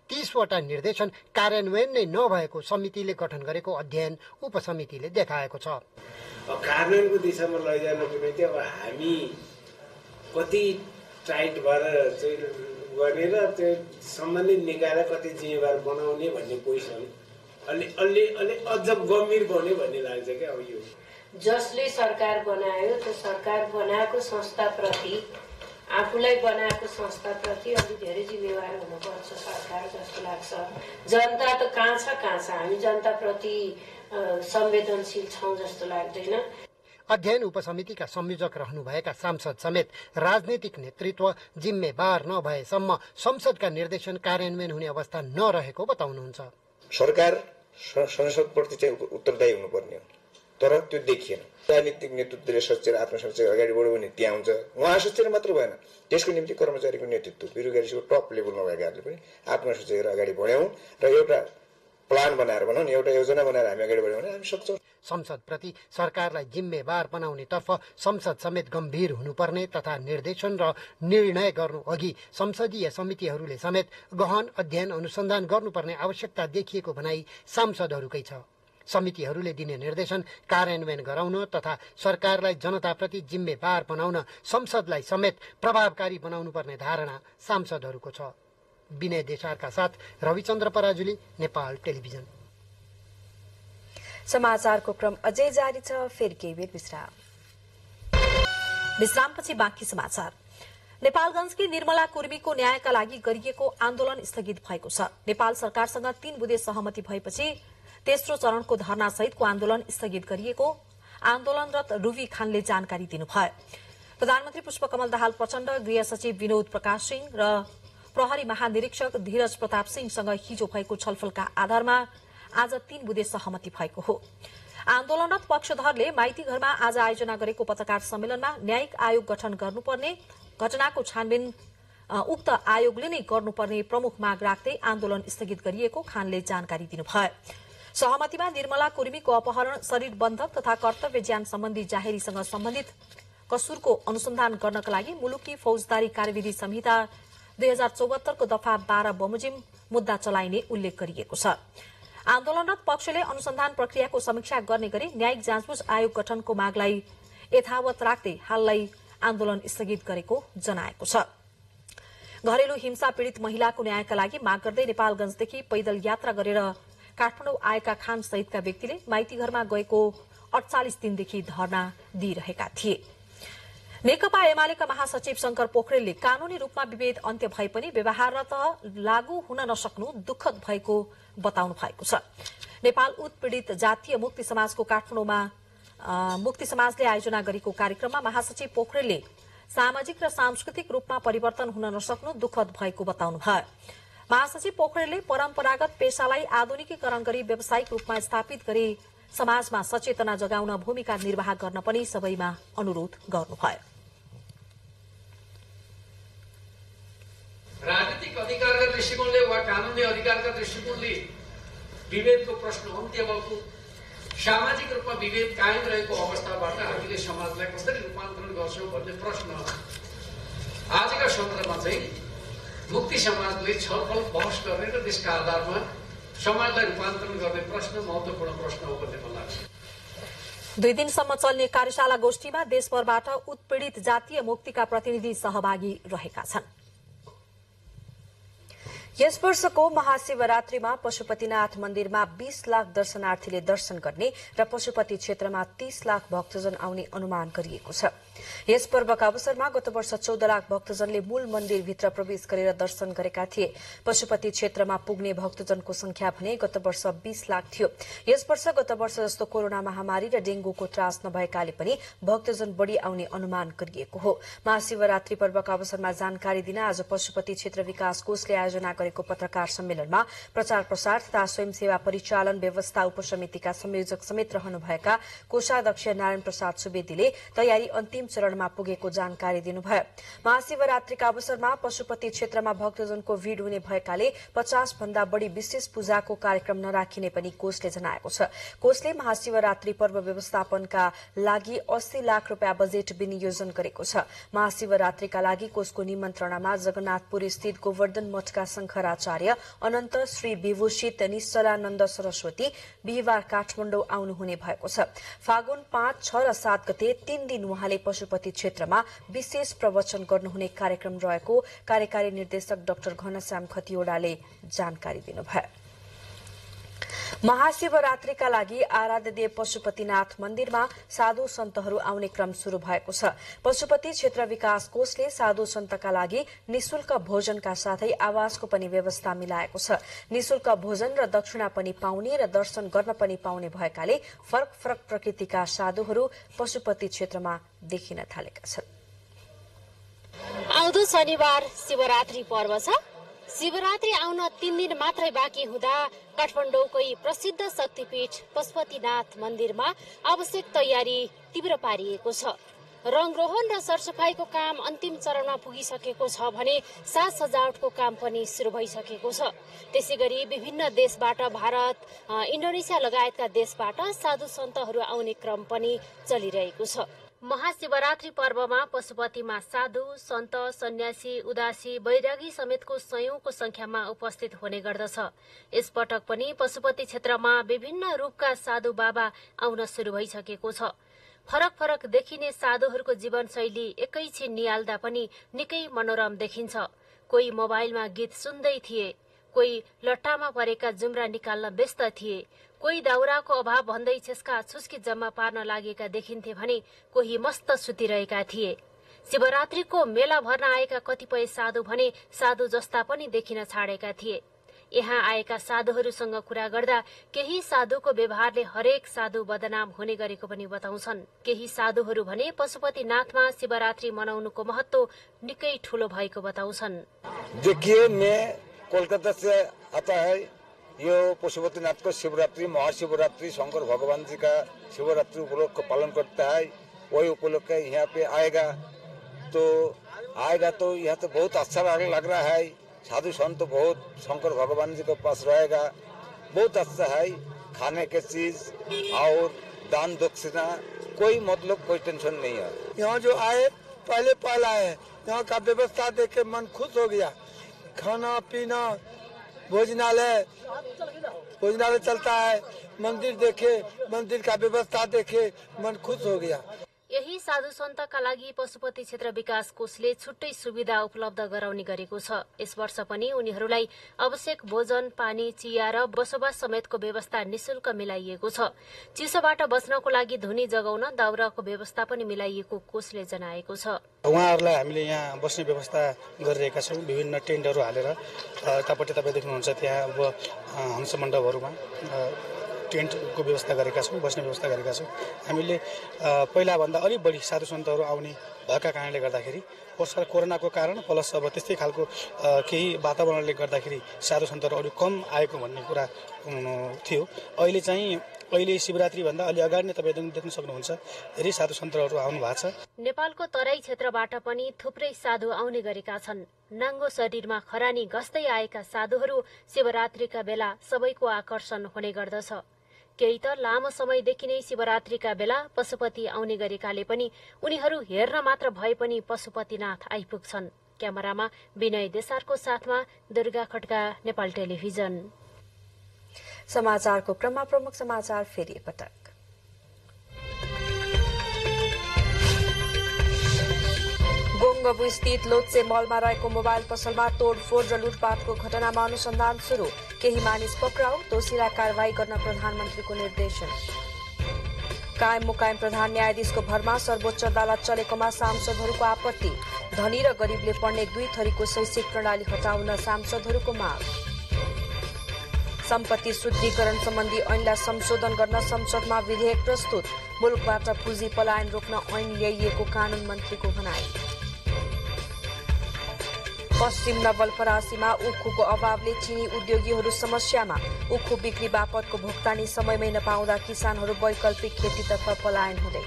30 वटा निर्देशन कार्यान्वयन नै नभएको समितिले गठन गरेको अध्ययन उपसमितिले देखाएको छ। कार्यान्वयनको दिशामा लैजानको निम्ति अब हामी कति टाइट भएर चाहिँ गर्ने र त्यो सम्बन्धित निकायलाई कति जिम्मेवार बनाउने भन्ने क्वेसन अलि अझ गम्भीर बन्यो भन्ने लाग्छ क्या। अब यो जसले सरकार बनायो त्यो सरकार बनाएको संस्थाप्रति, आफूलाई बनाएको संस्थाप्रति अलि धेरै जिम्मेवार हुनुपर्छ सरकार जस्तो लाग्छ। जनता त कहाँ छ, हामी जनताप्रति संवेदनशील छौँ जस्तो लाग्दैन। अध्ययन उपसमितिका संयोजक रहनुभएका सांसद समेत राजनीतिक नेतृत्व जिम्मेवार नभएसम्म संसदका निर्देशन कार्यान्वयन हुने अवस्था नरहेको बताउनुहुन्छ। सरकार संसदप्रति चाहिँ उत्तरदायी हुनुपर्ने हो, तर त्यो देखिएन। राजनीतिक नेतृत्वले सचेर आत्मसचेत अगाडि बढ्यो भने त्यहाँ हुन्छ। उहाँ सचेर मात्र भएन, त्यसको निम्ति कर्मचारीको नेतृत्व ब्युरोक्रेसीको टप लेभलमा भएकाहरूले पनि आत्मसचेत अगाडि बढ्यौँ र एउटा प्लान बनाएर भनौँ न, एउटा योजना बनाएर हामी अगाडि बढ्यौँ भने हामी सक्छौँ। संसदप्रति सरकारलाई जिम्मेवार बनाउनेतर्फ संसद समेत गम्भीर हुनुपर्ने तथा निर्देशन र निर्णय गर्नु अघि संसदीय समितिहरूले समेत गहन अध्ययन अनुसन्धान गर्नुपर्ने आवश्यकता देखिएको भनाई सांसदहरूकै छ। समितिहरूले दिने निर्देशन कार्यान्वयन गराउन तथा सरकारलाई जनताप्रति जिम्मेवार बनाउन संसदलाई समेत प्रभावकारी बनाउनुपर्ने धारणा सांसदहरूको छ। विनय देसारका साथ रविचन्द्र पराजुली, नेपाल टेलिभिजन। समाचारको क्रम अझै जारी छ, फेरि केही बेर विश्रामपछि बाँकी समाचार। नेपालगंजकी निर्मला कुर्मीको न्यायका लागि गरिएको आन्दोलन स्थगित भएको छ। नेपाल सरकारसँग 3 बुँदे सहमति भएपछि तेस्रो चरणको धरना सहितको आन्दोलन स्थगित गरिएको आन्दोलनरत रुबी खानले जानकारी दिनुभयो। प्रधानमन्त्री पुष्पकमल दाहाल प्रचण्ड, गृह सचिव विनोद प्रकाश सिंह र प्रहरी महानिरीक्षक धीरज प्रताप सिंहसँग हिजो भएको छलफलका आधारमा आज 3 बुँदे सहमति भएको हो। आन्दोलनरत पक्षधरले माइती घरमा आज आयोजना गरेको पत्रकार सम्मेलनमा न्यायिक आयोग गठन गर्नुपर्ने, घटनाको छानबिन उक्त आयोगले नै गर्नुपर्ने प्रमुख माग राख्दै आन्दोलन स्थगित गरिएको खानले जानकारी दिनुभयो। सहमतिमा निर्मला कुर्मीको अपहरण, शरीर बन्धक तथा कर्तव्य ज्यान सम्बन्धी जाहेरीसँग सम्बन्धित कसुरको अनुसन्धान गर्नका लागि मुलुकी फौजदारी कार्यविधि संहिता 2074 को दफा 12 बमोजिम मुद्दा चलाइने उल्लेख गरिएको छ। आन्दोलनरत पक्षले अनुसन्धान प्रक्रियाको समीक्षा गर्ने गरी न्यायिक जाँचबुझ आयोग गठनको मागलाई यथावत राख्दै हाललाई आन्दोलन स्थगित गरेको जनाएको छ। घरेलु हिंसा पीड़ित महिलाको न्यायका लागि माग गर्दै नेपालगंजदेखि पैदल यात्रा गरेर काठमाडौँ आएका खान सहितका व्यक्तिले माइती घरमा गएको 48 दिनदेखि धरना दिइरहेका थिए। नेकपा एमालेका महासचिव शंकर पोखरेलले कानूनी रूपमा विभेद अन्त्य भए पनि व्यवहारत लागू हुन नसक्नु दुःखद भएको बताउनु भएको छ। नेपाल उत्पीड़ित जातीय मुक्ति समाजको काठमाडौँमा मुक्ति समाजले आयोजना गरेको कार्यक्रममा महासचिव पोखरेलले सामाजिक र सांस्कृतिक रूपमा परिवर्तन हुन नसक्नु दुःखद भएको बताउनुभयो। महासचिव पोखरेलले परम्परागत पेशालाई आधुनिकीकरण गरी व्यावसायिक रूपमा स्थापित गरी समाजमा सचेतना जगाउन भूमिका निर्वाह गर्न पनि सबैमा अनुरोध गर्नुभयो। राजनीतिक अधिकारका दृष्टिकोणले वा कानूनी अधिकारका दृष्टिकोणले विभेदको प्रश्न अन्त्य भएको, सामाजिक रूपमा विभेद कायम रहेको अवस्थाबाट हामीले समाजलाई कसरी रूपान्तरण गर्छौं गर्छौँ भन्ने प्रश्न आजका सत्रमा चाहिँ मुक्ति समाजले छलफल बहस गर्ने र त्यसका आधारमा समाजलाई रूपान्तरण गर्ने प्रश्न महत्त्वपूर्ण प्रश्न हो भन्ने मलाई लाग्छ। 2 दिनसम्म चल्ने कार्यशाला गोष्ठीमा देशभरबाट उत्पीडित जातीय मुक्तिका प्रतिनिधि सहभागी रहेका छन्। यस वर्षको महाशिवरात्रिमा पशुपतिनाथ मन्दिरमा 20 लाख दर्शनार्थीले दर्शन गर्ने र पशुपति क्षेत्रमा 30 लाख भक्तजन आउने अनुमान गरिएको छ। यस पर्वका अवसरमा गत वर्ष 14 लाख भक्तजनले मूल मन्दिरभित्र प्रवेश गरेर दर्शन गरेका थिए। पशुपति क्षेत्रमा पुग्ने भक्तजनको संख्या भने गत वर्ष 20 लाख थियो। यस वर्ष गत वर्ष जस्तो कोरोना महामारी र डेंगूको त्रास नभएकाले पनि भक्तजन बढ़ी आउने अनुमान गरिएको हो। महाशिवरात्रि पर्वका अवसरमा जानकारी दिन आज पशुपति क्षेत्र विकास कोषले आयोजना गरेको पत्रकार सम्मेलनमा प्रचार प्रसार तथा स्वयंसेवा परिचालन व्यवस्था उपसमितिका संयोजक समेत रहनुभएका कोषाध्यक्ष नारायण प्रसाद सुवेदीले तयारी अन्तिम चरणमा पुगेको जानकारी दिनुभयो। महाशिवरात्रिका अवसरमा पशुपति क्षेत्रमा भक्तजनको भीड़ हुने भएकाले 50 भन्दा बढ़ी विशेष पूजाको कार्यक्रम नराखिने पनि कोषले जनाएको छ। कोषले महाशिवरात्रि पर्व व्यवस्थापनका लागि 80 लाख रूपियाँ बजेट विनियोजन गरेको छ। महाशिवरात्रिका लागि कोषको निमन्त्रणामा जगन्नाथपुर स्थित गोवर्धन मठका शंकराचार्य अनन्त श्री विभूषित निश्चलानन्द सरस्वती बिहिबार काठमाडौँ आउनुहुने भएको छ। फागुन 5, 6 र 7 गते 3 दिन उहाँले पशुपति क्षेत्रमा विशेष प्रवचन गर्नुहुने कार्यक्रम रहेको कार्यकारी निर्देशक डाक्टर घनश्याम खतिवड़ाले जानकारी दिनुभयो। महाशिवरात्रिका लागि आराध्य देव पशुपतिनाथ मन्दिरमा साधु सन्तहरू आउने क्रम शुरू भएको छ। पशुपति क्षेत्र विकास कोषले साधु सन्तका लागि निशुल्क भोजनका साथै आवासको पनि व्यवस्था मिलाएको छ। निशुल्क भोजन र दक्षिणा पनि पाउने र दर्शन गर्न पनि पाउने भएकाले फरक फरक प्रकृतिका साधुहरू पशुपति क्षेत्रमा देखिन थालेका छन्। आउँदो शनिबार शिवरात्रि पर्व छ। शिवरात्रि आउन 3 दिन मात्रै बाँकी हुँदा काठमाडौँकै प्रसिद्ध शक्तिपीठ पशुपतिनाथ मन्दिरमा आवश्यक तयारी तीव्र पारिएको छ। रंगरोहन र सरसफाईको काम अन्तिम चरणमा पुगिसकेको छ भने साज सजावटको काम पनि शुरू भइसकेको छ। त्यसैगरी विभिन्न देशबाट भारत, इन्डोनेसिया लगायतका देशबाट साधु सन्तहरू आउने क्रम पनि चलिरहेको छ। महाशिवरात्रि पर्वमा पशुपतिमा साधु, सन्त, सन्यासी, उदासी, वैरागी समेतको सयौंको संख्यामा उपस्थित हुने गर्दछ। यसपटक पनि पशुपति क्षेत्रमा विभिन्न रूपका साधु बाबा आउन शुरू भइसकेको छ। फरक फरक देखिने साधुहरूको जीवनशैली एकैछिन निहाल्दा पनि निकै मनोरम देखिन्छ। कोही मोबाइलमा गीत सुन्दै थिए, कोही लट्टामा परेका जुम्रा निकाल्न व्यस्त थिए, कोही दाउराको अभाव भन्दै छेस्का छुस्की जम्मा पार्न लागेका देखिन्थे भने कोही मस्त सुतिरहेका थिए। शिवरात्रिको मेला भर्न आएका कतिपय साधु भने साधु जस्ता पनि देखिन छाडेका थिए। यहाँ आएका साधुहरूसँग कुरा गर्दा केही साधुको व्यवहारले हरेक साधु बदनाम हुने गरेको पनि बताउँछन्। केही साधुहरू भने पशुपतिनाथमा शिवरात्रि मनाउनुको महत्व निकै ठूलो भएको बताउँछन्। देखिए, मैं कोलकाता से आता है। यो पशुपतिनाथ को शिवरात्रि, महाशिवरात्रि शंकर भगवान जी का शिवरात्रि उपलक्ष्य को पालन करता है। वही उपलक्ष्य यहाँ पे आएगा तो यहाँ तो बहुत अच्छा लग रहा है। साधु संत बहुत शंकर भगवान जी के पास रहेगा, बहुत अच्छा है। खाने के चीज और दान दक्षिणा कोई मतलब कोई टेंशन नहीं है। यहाँ जो आए पहले आए, यहाँ का व्यवस्था देख के मन खुश हो गया। खाना पीना, भोजनालय चलता है, मंदिर देखे, मंदिर का व्यवस्था देखे, मन खुश हो गया। यही साधु सन्तका लागि पशुपति क्षेत्र विकास कोषले छुट्टै सुविधा उपलब्ध गराउने गरेको छ। यस वर्ष पनि उनीहरूलाई आवश्यक भोजन, पानी, चिया र बसोबास समेतको व्यवस्था निशुल्क मिलाइएको छ। चिसोबाट बच्नको लागि धुनी जगाउन दाउराको व्यवस्था पनि मिलाइएको कोषले जनाएको छ। उहाँहरूलाई हामीले यहाँ बस्ने व्यवस्था गरिरहेका छौँ। विभिन्न टेन्टहरू हालेर यतापट्टि तपाईँ देख्नुहुन्छ त्यहाँ अब हंस मण्डपहरूमा टेन्टको व्यवस्था गरेका छौँ, बस्ने व्यवस्था गरेका छौँ। हामीले पहिलाभन्दा अलिक बढी साधु सन्तहरू आउने भएका कारणले गर्दाखेरि कोरोनाको कारण प्लस अब त्यस्तै खालको केही वातावरणले गर्दाखेरि साधु सन्तहरू अलिक कम आएको भन्ने कुरा थियो। अहिले शिवरात्रिभन्दा अलि अगाडि नै तपाईँ देख्न सक्नुहुन्छ धेरै साधु सन्तहरू आउनु भएको छ। नेपालको तराई क्षेत्रबाट पनि थुप्रै साधु आउने गरेका छन्। नाङ्गो शरीरमा खरानी घस्दै आएका साधुहरू शिवरात्रिका बेला सबैको आकर्षण हुने गर्दछ। केही त लामो समयदेखि नै शिवरात्रिका बेला पशुपति आउने गरेकाले पनि उनीहरू हेर्न मात्र भए पनि पशुपतिनाथ आइपुग्छन्। क्यामेरामा विनय देसारको साथमा दुर्गा खड्का, नेपाल टेलिभिजन। समाचारको क्रममा प्रमुख समाचार फेरि पटक। गोङ्गबु स्थित लोत्से मलमा रहेको मोबाइल पसलमा तोडफोड र लुटपाटको घटनामा अनुसन्धान शुरू। केही मानिस पक्राउ, दोषीलाई कारवाही गर्न प्रधानमन्त्रीको निर्देशन। कायम मुकायम प्रधान न्यायाधीशको भरमा सर्वोच्च अदालत चलेकोमा सांसदहरूको आपत्ति। धनी र गरीबले पढ्ने दुई थरीको शैक्षिक प्रणाली हटाउन सांसदहरूको माग। सम्पत्ति शुद्धिकरण सम्बन्धी ऐनलाई संशोधन गर्न संसदमा विधेयक प्रस्तुत। मुलुकबाट पुँजी पलायन रोक्न ऐन ल्याइएको कानून मन्त्रीको भनाई। पश्चिम नवलपरासीमा उखुको अभावले चीनी उद्योगीहरू समस्यामा। उखु बिक्री बापतको भुक्तानी समयमै नपाउँदा किसानहरू वैकल्पिक खेतीतर्फ पलायन हुँदै।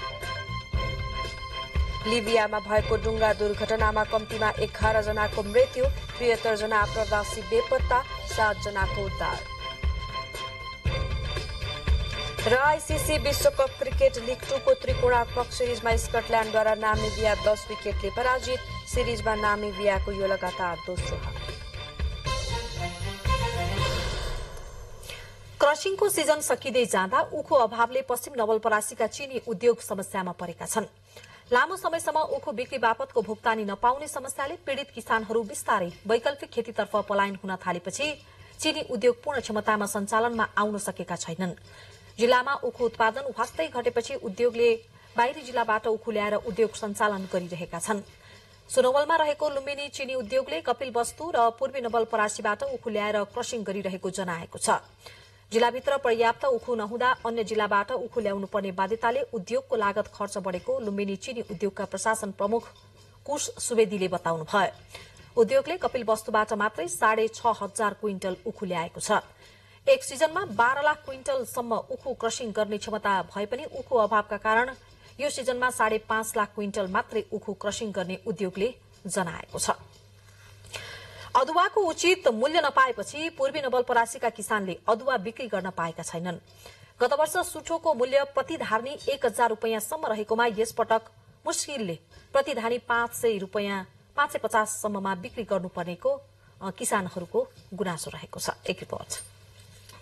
लिबियामा भएको डुङ्गा दुर्घटनामा कम्तीमा 11 जनाको मृत्यु, 73 जना आप्रवासी बेपत्ता, 7 जनाको उद्धार। र आईसीसी विश्वकप क्रिकेट लीग 2 को त्रिकोणात्मक सिरिजमा स्कटल्याण्डद्वारा नामिबिया 10 विकेटले पराजित। सिरिजमा नामिबियाको यो लगातार दोस्रो हार। क्रसिङको सिजन सकिँदै जाँदा उखु अभावले पश्चिम नवलपरासीका चीनी उद्योग समस्यामा परेका छन्। लामो समयसम्म उखु बिक्री बापतको भुक्तानी नपाउने समस्याले पीड़ित किसानहरू बिस्तारै वैकल्पिक खेतीतर्फ पलायन हुन थालेपछि चीनी उद्योग पूर्ण क्षमतामा सञ्चालनमा आउन सकेका छैनन्। जिल्लामा उखु उत्पादन वास्तै घटेपछि उद्योगले बाहिरी जिल्लाबाट उखु ल्याएर उद्योग सञ्चालन गरिरहेका छन्। सुनवलमा रहेको लुम्बिनी चीनी उद्योगले कपिलवस्तु र पूर्वी नवलपरासीबाट उखु ल्याएर क्रसिङ गरिरहेको जनाएको छ। जिल्लाभित्र पर्याप्त उखु नहुँदा अन्य जिल्लाबाट उखु ल्याउनु पर्ने बाध्यताले उद्योगको लागत खर्च बढेको लुम्बिनी चीनी उद्योगका प्रशासन प्रमुख कुश सुवेदीले बताउनुभयो। उद्योगले कपिलवस्तुबाट मात्रै 6,500 क्विन्टल उखु ल्याएको छ। एक सिजनमा 12 लाख क्विन्टलसम्म उखु क्रसिङ गर्ने क्षमता भए पनि उखु अभावका कारण यो सिजनमा 5.5 लाख क्विन्टल मात्रै उखु क्रसिङ गर्ने उद्योगले जनाएको छ। अदुवाको उचित मूल्य नपाएपछि पूर्वी नवलपरासीका किसानले अदुवा बिक्री गर्न पाएका छैनन्। गत वर्ष सुठोको मूल्य प्रतिधार्नी 1,000 रुपियाँसम्म रहेकोमा यसपटक मुस्किलले प्रतिधानी 500 रुपियाँ 550 सम्ममा बिक्री गर्नुपर्नेको किसानहरूको गुनासो रहेको छ। एक रिपोर्ट।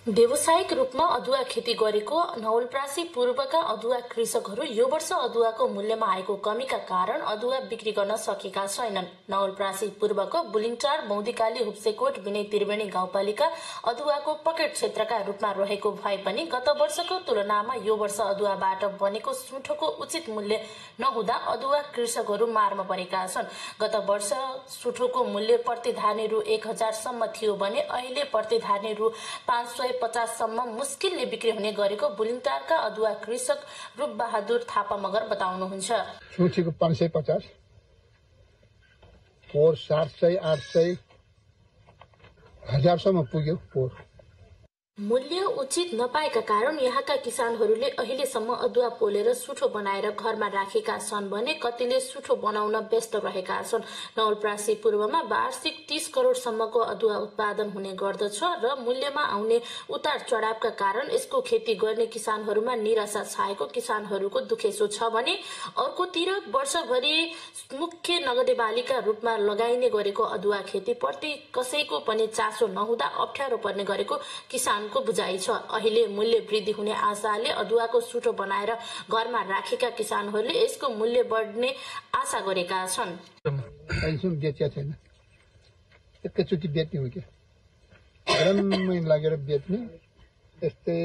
व्यावसायिक रूपमा अदुवा खेती गरेको नवलपरासी पूर्वका अदुवा कृषकहरू यो वर्ष अदुवाको मूल्यमा आएको कमीका कारण अदुवा बिक्री गर्न सकेका छैनन्। नवलपरासी पूर्वको बुलिङटार, मौदिकाली, हुप्सेकोट, विनय त्रिवेणी गाउँपालिका अदुवाको पकेट क्षेत्रका रूपमा रहेको भए पनि गत वर्षको तुलनामा यो वर्ष अदुवाबाट बनेको सुठोको उचित मूल्य नहुँदा अदुवा कृषकहरू मारमा परेका छन्। गत वर्ष सुठोको मूल्य प्रतिधार्नी रु 1,000 सम्म थियो भने अहिले प्रतिधार्नी रु 550 सम्म मुस्किलले बिक्री हुने गरेको बुलिङटारका अदुवा कृषक रूप बहादुर थापा मगर बताउनुहुन्छ। सुठीको 550, पोहोर 700, 800, 1000 सम्म पुग्यो पोहोर। मूल्य उचित नपाएका कारण यहाँका किसानहरूले अहिलेसम्म अदुवा पोलेर सुठो बनाएर घरमा राखेका छन् भने कतिले सुठो बनाउन व्यस्त रहेका छन्। नवलपरासी पूर्वमा वार्षिक 30 करोडसम्मको अदुवा उत्पादन हुने गर्दछ र मूल्यमा आउने उतार चढावका कारण यसको खेती गर्ने किसानहरूमा निराशा छाएको किसानहरूको दुखेसो छ भने अर्कोतिर वर्षभरि मुख्य नगदे बालीका रूपमा लगाइने गरेको अदुवा खेती प्रति कसैको पनि चासो नहुँदा अप्ठ्यारो पर्ने गरेको किसान को बुझाइ छ। अहिले मूल्य वृद्धि हुने आशाले अदुवाको सुठो बनाएर घरमा राखेका किसानहरूले यसको मूल्य बढ्ने आशा गरेका छन्। अहिलेसम्म बेचिया छैन, एकैचोटि बेच्ने हो क्या, गरममै लागेर बेच्ने, यस्तै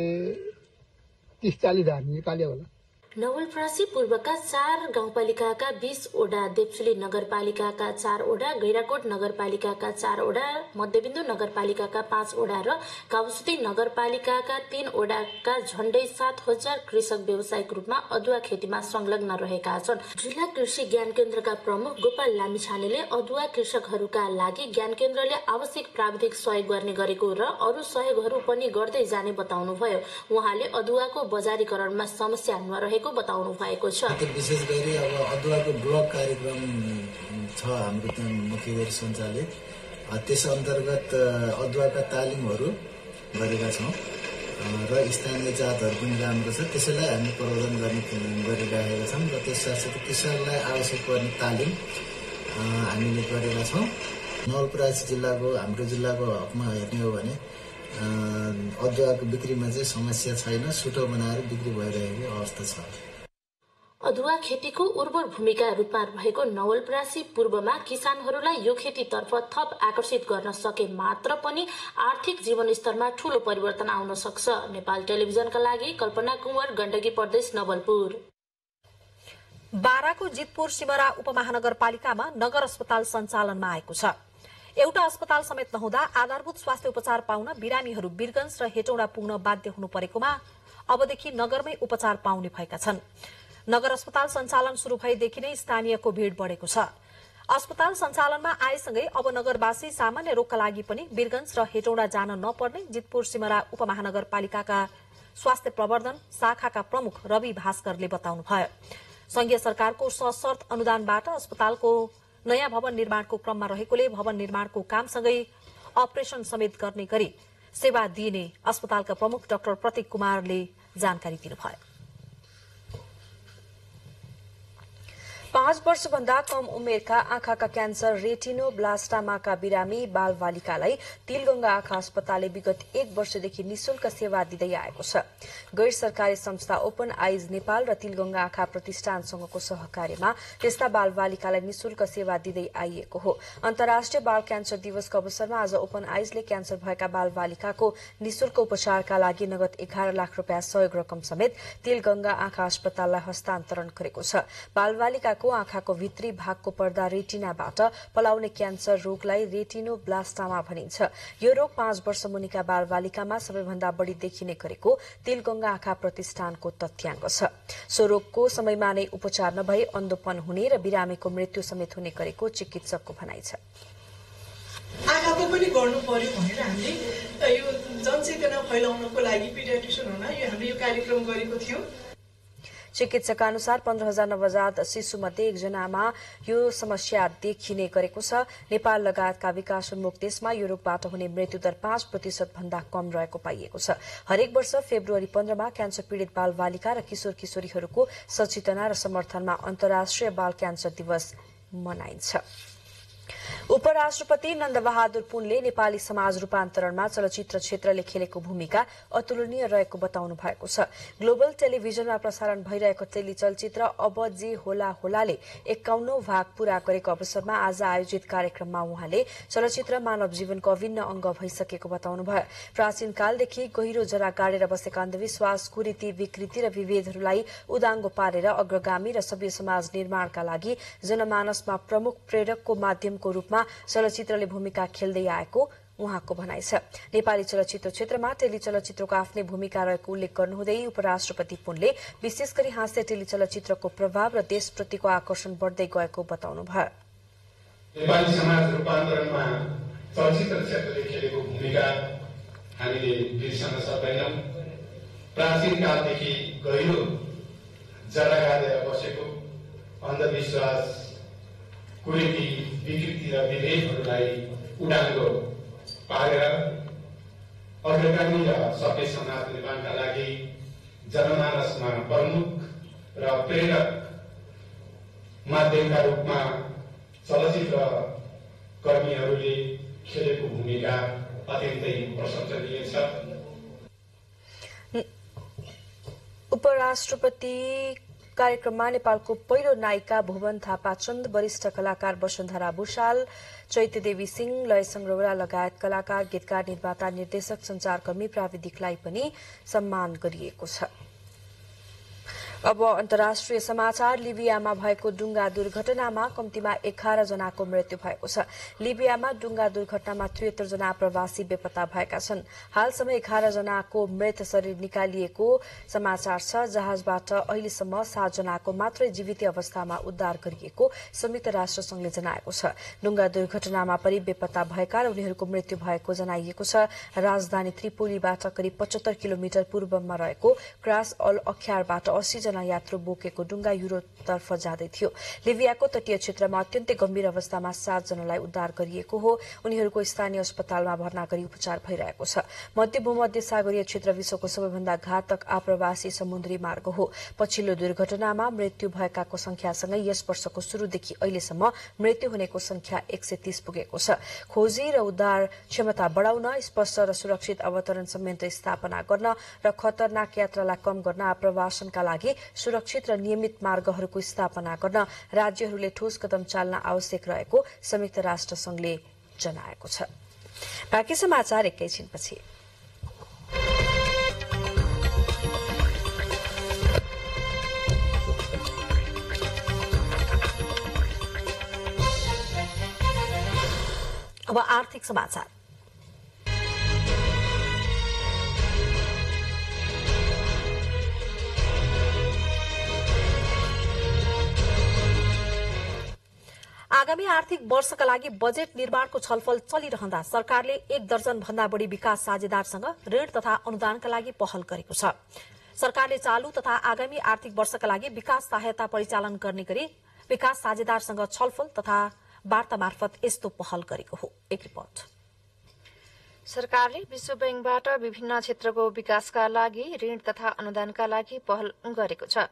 30-40 धार निकाल्यो होला। नवलपरासी पूर्वका 4 गाउँपालिकाका 20 वडा, देवसुली नगरपालिकाका 4 वडा, गैराकोट नगरपालिकाका 4 वडा, मध्यबिन्दु नगरपालिकाका 5 वडा र काउसुती नगरपालिकाका 3 वडाका झण्डै 7,000 कृषक व्यावसायिक रूपमा अदुवा खेतीमा संलग्न रहेका छन्। जिल्ला कृषि ज्ञान केन्द्रका प्रमुख गोपाल लामिछानेले अदुवा कृषकहरूका लागि ज्ञान केन्द्रले आवश्यक प्राविधिक सहयोग गर्ने गरेको र अरू सहयोगहरू पनि गर्दै जाने बताउनुभयो। उहाँले अदुवाको बजारीकरणमा समस्या नरहे बताउनु भएको छ। विशेष गरी अब अदुवाको ब्लक कार्यक्रम छ हाम्रो त्यहाँ मुख्य गरी सञ्चालित, त्यस अन्तर्गत अदुवाका तालिमहरू गरेका छौँ। र स्थानीय जातहरू पनि राम्रो छ, त्यसैलाई हामी प्रवर्धन गरिरहेका छौँ र त्यस साथसाथै किसानलाई आवश्यक पर्ने तालिम हामीले गरेका छौँ। नवलपरासी जिल्लाको हाम्रो जिल्लाको हकमा हेर्ने हो भने अदुवाको बिक्रीमा चाहिँ समस्या छैन, सुठो बनाएर बिक्री भइरहेको अवस्था छ। अदुवा खेतीको उर्वर भूमिका रूपमा रहेको नवलपरासी पूर्वमा किसानहरूलाई यो खेतीतर्फ थप आकर्षित गर्न सके मात्र पनि आर्थिक जीवनस्तरमा ठूलो परिवर्तन आउन सक्छ। नेपाल टेलिभिजनका लागि कल्पना कुँवर, गण्डकी प्रदेश, नवलपुर। बाराको जितपुर सिमरा उपमहानगरपालिकामा नगर अस्पताल सञ्चालनमा आएको छ। एउटा अस्पताल समेत नहुँदा आधारभूत स्वास्थ्य उपचार पाउन बिरामीहरू वीरगञ्ज र हेटौडा पुग्न बाध्य हुनु परेकोमा अबदेखि नगरमै उपचार पाउने भएका छन्। नगर अस्पताल सञ्चालन शुरू भएदेखि नै स्थानीयको भीड़ बढ़ेको छ। अस्पताल सञ्चालनमा आएसँगै अब नगरवासी सामान्य रोगका लागि पनि वीरगञ्ज र हेटौडा जान नपर्ने जितपुर सिमरा उपमहानगरपालिकाका स्वास्थ्य प्रवर्धन शाखाका प्रमुख रवि भास्करले बताउनुभयो। संघीय सरकारको सशर्त अनुदानबाट अस्पतालको नयाँ भवन निर्माणको क्रममा रहेकोले भवन निर्माणको कामसँगै अपरेशन समेत गर्ने गरी सेवा दिइने अस्पतालका प्रमुख डाक्टर प्रतीक कुमारले जानकारी दिनुभयो। 5 वर्षभन्दा कम उमेरका आँखाका क्यान्सर रेटिनोब्लास्टामाका बिरामी बालबालिकालाई तिलगंगा आँखा अस्पतालले विगत 1 वर्षदेखि निशुल्क सेवा दिँदै आएको छ। गैर सरकारी संस्था ओपन आइज नेपाल र तिलगंगा आँखा प्रतिष्ठानसँगको सहकार्यमा त्यस्ता बालबालिकालाई निशुल्क सेवा दिँदै आइएको हो। अन्तर्राष्ट्रिय बाल क्यान्सर दिवसको अवसरमा आज ओपन आइजले क्यान्सर भएका बालबालिकाको निशुल्क उपचारका लागि नगद 11 लाख रुपियाँ सहयोग रकम समेत तिलगंगा आँखा अस्पताललाई हस्तान्तरण गरेको छ। बालबालिका आँखाको भित्री भागको पर्दा रेटिनाबाट पलाउने क्यान्सर रोगलाई रेटिनोब्लास्टामा भनिन्छ। यो रोग 5 वर्ष मुनिका बालबालिकामा सबैभन्दा बढ़ी देखिने गरेको तिलगंगा आँखा प्रतिष्ठानको तथ्याङ्क छ। सो रोगको समयमा नै उपचार नभई अन्धोपन हुने र बिरामीको मृत्यु समेत हुने गरेको चिकित्सकको भनाइ छ। आँखाको पनि गर्नु पर्यो भनेर हामीले यो जनचेतना फैलाउनको लागि पिडियाट्रिशियन हुन हामीले यो कार्यक्रम गरेको थियौं। चिकित्सकका अनुसार 15,000 नवजात शिशुमध्ये 1 जनामा यो समस्या देखिने गरेको छ। नेपाल लगायतका विकासोन्मुख देशमा यो रोगबाट हुने मृत्युदर 5% भन्दा कम रहेको पाइएको छ। हरेक वर्ष फेब्रुअरी 15 मा क्यान्सर पीड़ित बालबालिका र किशोर किशोरीहरूको सचेतना र समर्थनमा अन्तर्राष्ट्रिय बाल क्यान्सर दिवस मनाइन्छ। उपराष्ट्रपति नन्दबहादुर पुनले नेपाली समाज रूपान्तरणमा चलचित्र क्षेत्रले खेलेको भूमिका अतुलनीय रहेको बताउनु भएको छ। ग्लोबल टेलिभिजनमा प्रसारण भइरहेको टेलिचलचित्र अब जे होला होलाले 51औं भाग पूरा गरेको अवसरमा आज आयोजित कार्यक्रममा उहाँले चलचित्र मानव जीवनको अभिन्न अंग भइसकेको बताउनुभयो। प्राचीन कालदेखि गहिरो जरा गाडेर बसेका अन्धविश्वास, कुरीति, विकृति र विभेदहरूलाई उदाङ्गो पारेर अग्रगामी र सभ्य समाज निर्माणका लागि जनमानसमा प्रमुख प्रेरकको माध्यमको रूपमा चलचित्रले भूमिका खेल्दै आएको उहाँको भनाइ छ। नेपाली चलचित्र क्षेत्रमा टेलिचलचित्रको आफ्नै भूमिका रहेको उल्लेख गर्नुहुँदै उपराष्ट्रपति पुनले विशेष गरी हास्य टेलिचलचित्रको प्रभाव र देशप्रतिको आकर्षण बढ्दै गएको बताउनुभयो। नेपाली समाज रूपान्तरणमा चलचित्र क्षेत्रले खेलेको भूमिका हामीले बिर्सन सक्दैनौं। प्राचीन कालदेखि गहिरो जरा गाडेर बसेको अन्धविश्वास, कुरीति, विकृति र विभेदहरूलाई उडाङ्गो पारेर अग्रगामी र सभ्य समाज निर्माणका लागि जनमानसमा प्रमुख र प्रेरक माध्यमका रूपमा चलचित्र कर्मीहरूले खेलेको भूमिका अत्यन्तै प्रशंसनीय छ। उपराष्ट्रपति कार्यक्रममा नेपालको पहिलो नायिका भुवन थापा चन्द, वरिष्ठ कलाकार वसुन्धरा भूषाल, चैत्यदेवी सिंह, लय संग्रौला लगायत कलाकार, गीतकार, निर्माता, निर्देशक, संचारकर्मी, प्राविधिकलाई पनि सम्मान गरिएको छ। अब अन्तर्राष्ट्रिय समाचार। लिबियामा भएको डुङ्गा दुर्घटनामा कम्तीमा 11 जनाको मृत्यु भएको छ। लिबियामा डुङ्गा दुर्घटनामा 73 जना प्रवासी बेपत्ता भएका छन्। हालसम्म 11 जनाको मृत शरीर निकालिएको समाचार छ। जहाजबाट अहिलेसम्म 7 जनाको मात्रै जीवित अवस्थामा उद्धार गरिएको संयुक्त राष्ट्र संघले जनाएको छ। डुङ्गा दुर्घटनामा परि बेपत्ता भएका र उनीहरूको मृत्यु भएको जनाइएको छ। राजधानी त्रिपोलीबाट करिब 75 किलोमिटर पूर्वमा रहेको क्रास अल अख्यारबाट 80 जना यात्रु बोकेको डुङ्गा युरोपतर्फ जाँदै थियो। लिबियाको तटीय क्षेत्रमा अत्यन्तै गम्भीर अवस्थामा 7 जनालाई उद्धार गरिएको हो। उनीहरूको स्थानीय अस्पतालमा भर्ना गरी उपचार भइरहेको छ। मध्य भूमध्य सागरीय क्षेत्र विश्वको सबैभन्दा घातक आप्रवासी समुद्री मार्ग हो। पछिल्लो दुर्घटनामा मृत्यु भएकाको संख्यासँगै यस वर्षको शुरूदेखि अहिलेसम्म मृत्यु हुनेको संख्या 130 पुगेको छ। खोजी र उद्धार क्षमता बढ़ाउन, स्पष्ट र सुरक्षित अवतरण संयन्त्र स्थापना गर्न र खतरनाक यात्रालाई कम गर्न, आप्रवासनका लागि सुरक्षित र नियमित मार्गहरूको स्थापना गर्न राज्यहरूले ठोस कदम चाल्न आवश्यक रहेको संयुक्त राष्ट्र संघले जनाएको छ। बाँकी समाचार एकैछिनपछि। अब आर्थिक समाचार। आगामी आर्थिक वर्षका लागि बजेट निर्माणको छलफल चलिरहँदा सरकारले 1 दर्जन भन्दा बढ़ी विकास साझेदारसँग ऋण तथा अनुदानका लागि पहल गरेको छ। सरकारले चालू तथा आगामी आर्थिक वर्षका लागि विकास सहायता परिचालन गर्ने गरी विकास साझेदारसँग छलफल तथा वार्ता मार्फत यस्तो पहल गरेको हो। एक रिपोर्ट। सरकारले विश्व बैंकबाट विभिन्न क्षेत्रको विकासका लागि ऋण तथा अनुदानका लागि पहल गरेको छ।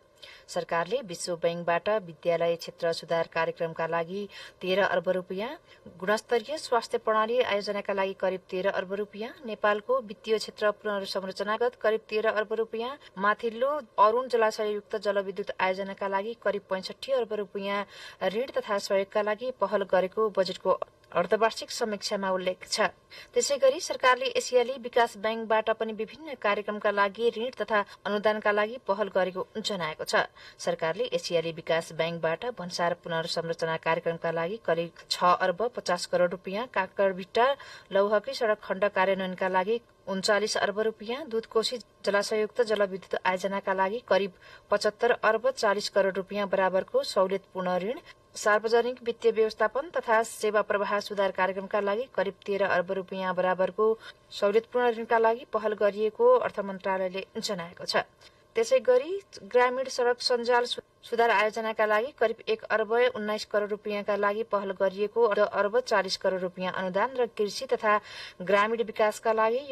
सरकारले विश्व बैंकबाट विद्यालय क्षेत्र सुधार कार्यक्रमका लागि 13 अर्ब रुपियाँ, गुणस्तरीय स्वास्थ्य प्रणाली आयोजनाका लागि करिब 13 अर्ब रुपियाँ, नेपालको वित्तीय क्षेत्र पुनर्संरचनागत करिब 13 अर्ब रुपियाँ, माथिल्लो अरूण जलाशययुक्त जलविद्युत आयोजनाका लागि करिब 65 अर्ब रुपियाँ ऋण तथा सहयोगका लागि पहल गरेको बजेटको अर्धवार्षिक समीक्षामा उल्लेख छ। त्यसैगरी सरकारले एसियाली विकास बैंकबाट पनि विभिन्न कार्यक्रमका लागि ऋण तथा अनुदानका लागि पहल गरेको जनाएको छ। सरकारले एसियाली विकास बैंकबाट भन्सार पुनर्संरचना कार्यक्रमका लागि करिब 6 अर्ब 50 करोड़ रुपियाँ, काकरभिट्टा लौहकी सड़क खण्ड कार्यान्वयनका लागि 39 अर्ब रुपियाँ, दूधकोशी जलाशययुक्त जलविद्युत आयोजनाका लागि करिब 75 अर्ब 40 करोड़ रुपियाँ बराबरको सहुलियतपूर्ण ऋण, सार्वजनिक वित्तीय व्यवस्थापन तथा सेवा प्रवाह सुधार कार्यक्रमका लागि करिब 13 अर्ब रुपियाँ बराबरको सहुलियतपूर्ण ऋणका लागि पहल गरिएको अर्थ मन्त्रालयले जनाएको छ। त्यसैगरी ग्रामीण सड़क सञ्जाल सुधार आयोजनाका लागि करिब 1 अर्ब 19 करोड़ रुपियाँका लागि पहल गरिएको अर्ब 40 करोड़ रुपियाँ अनुदान र कृषि तथा ग्रामीण विकासका लागि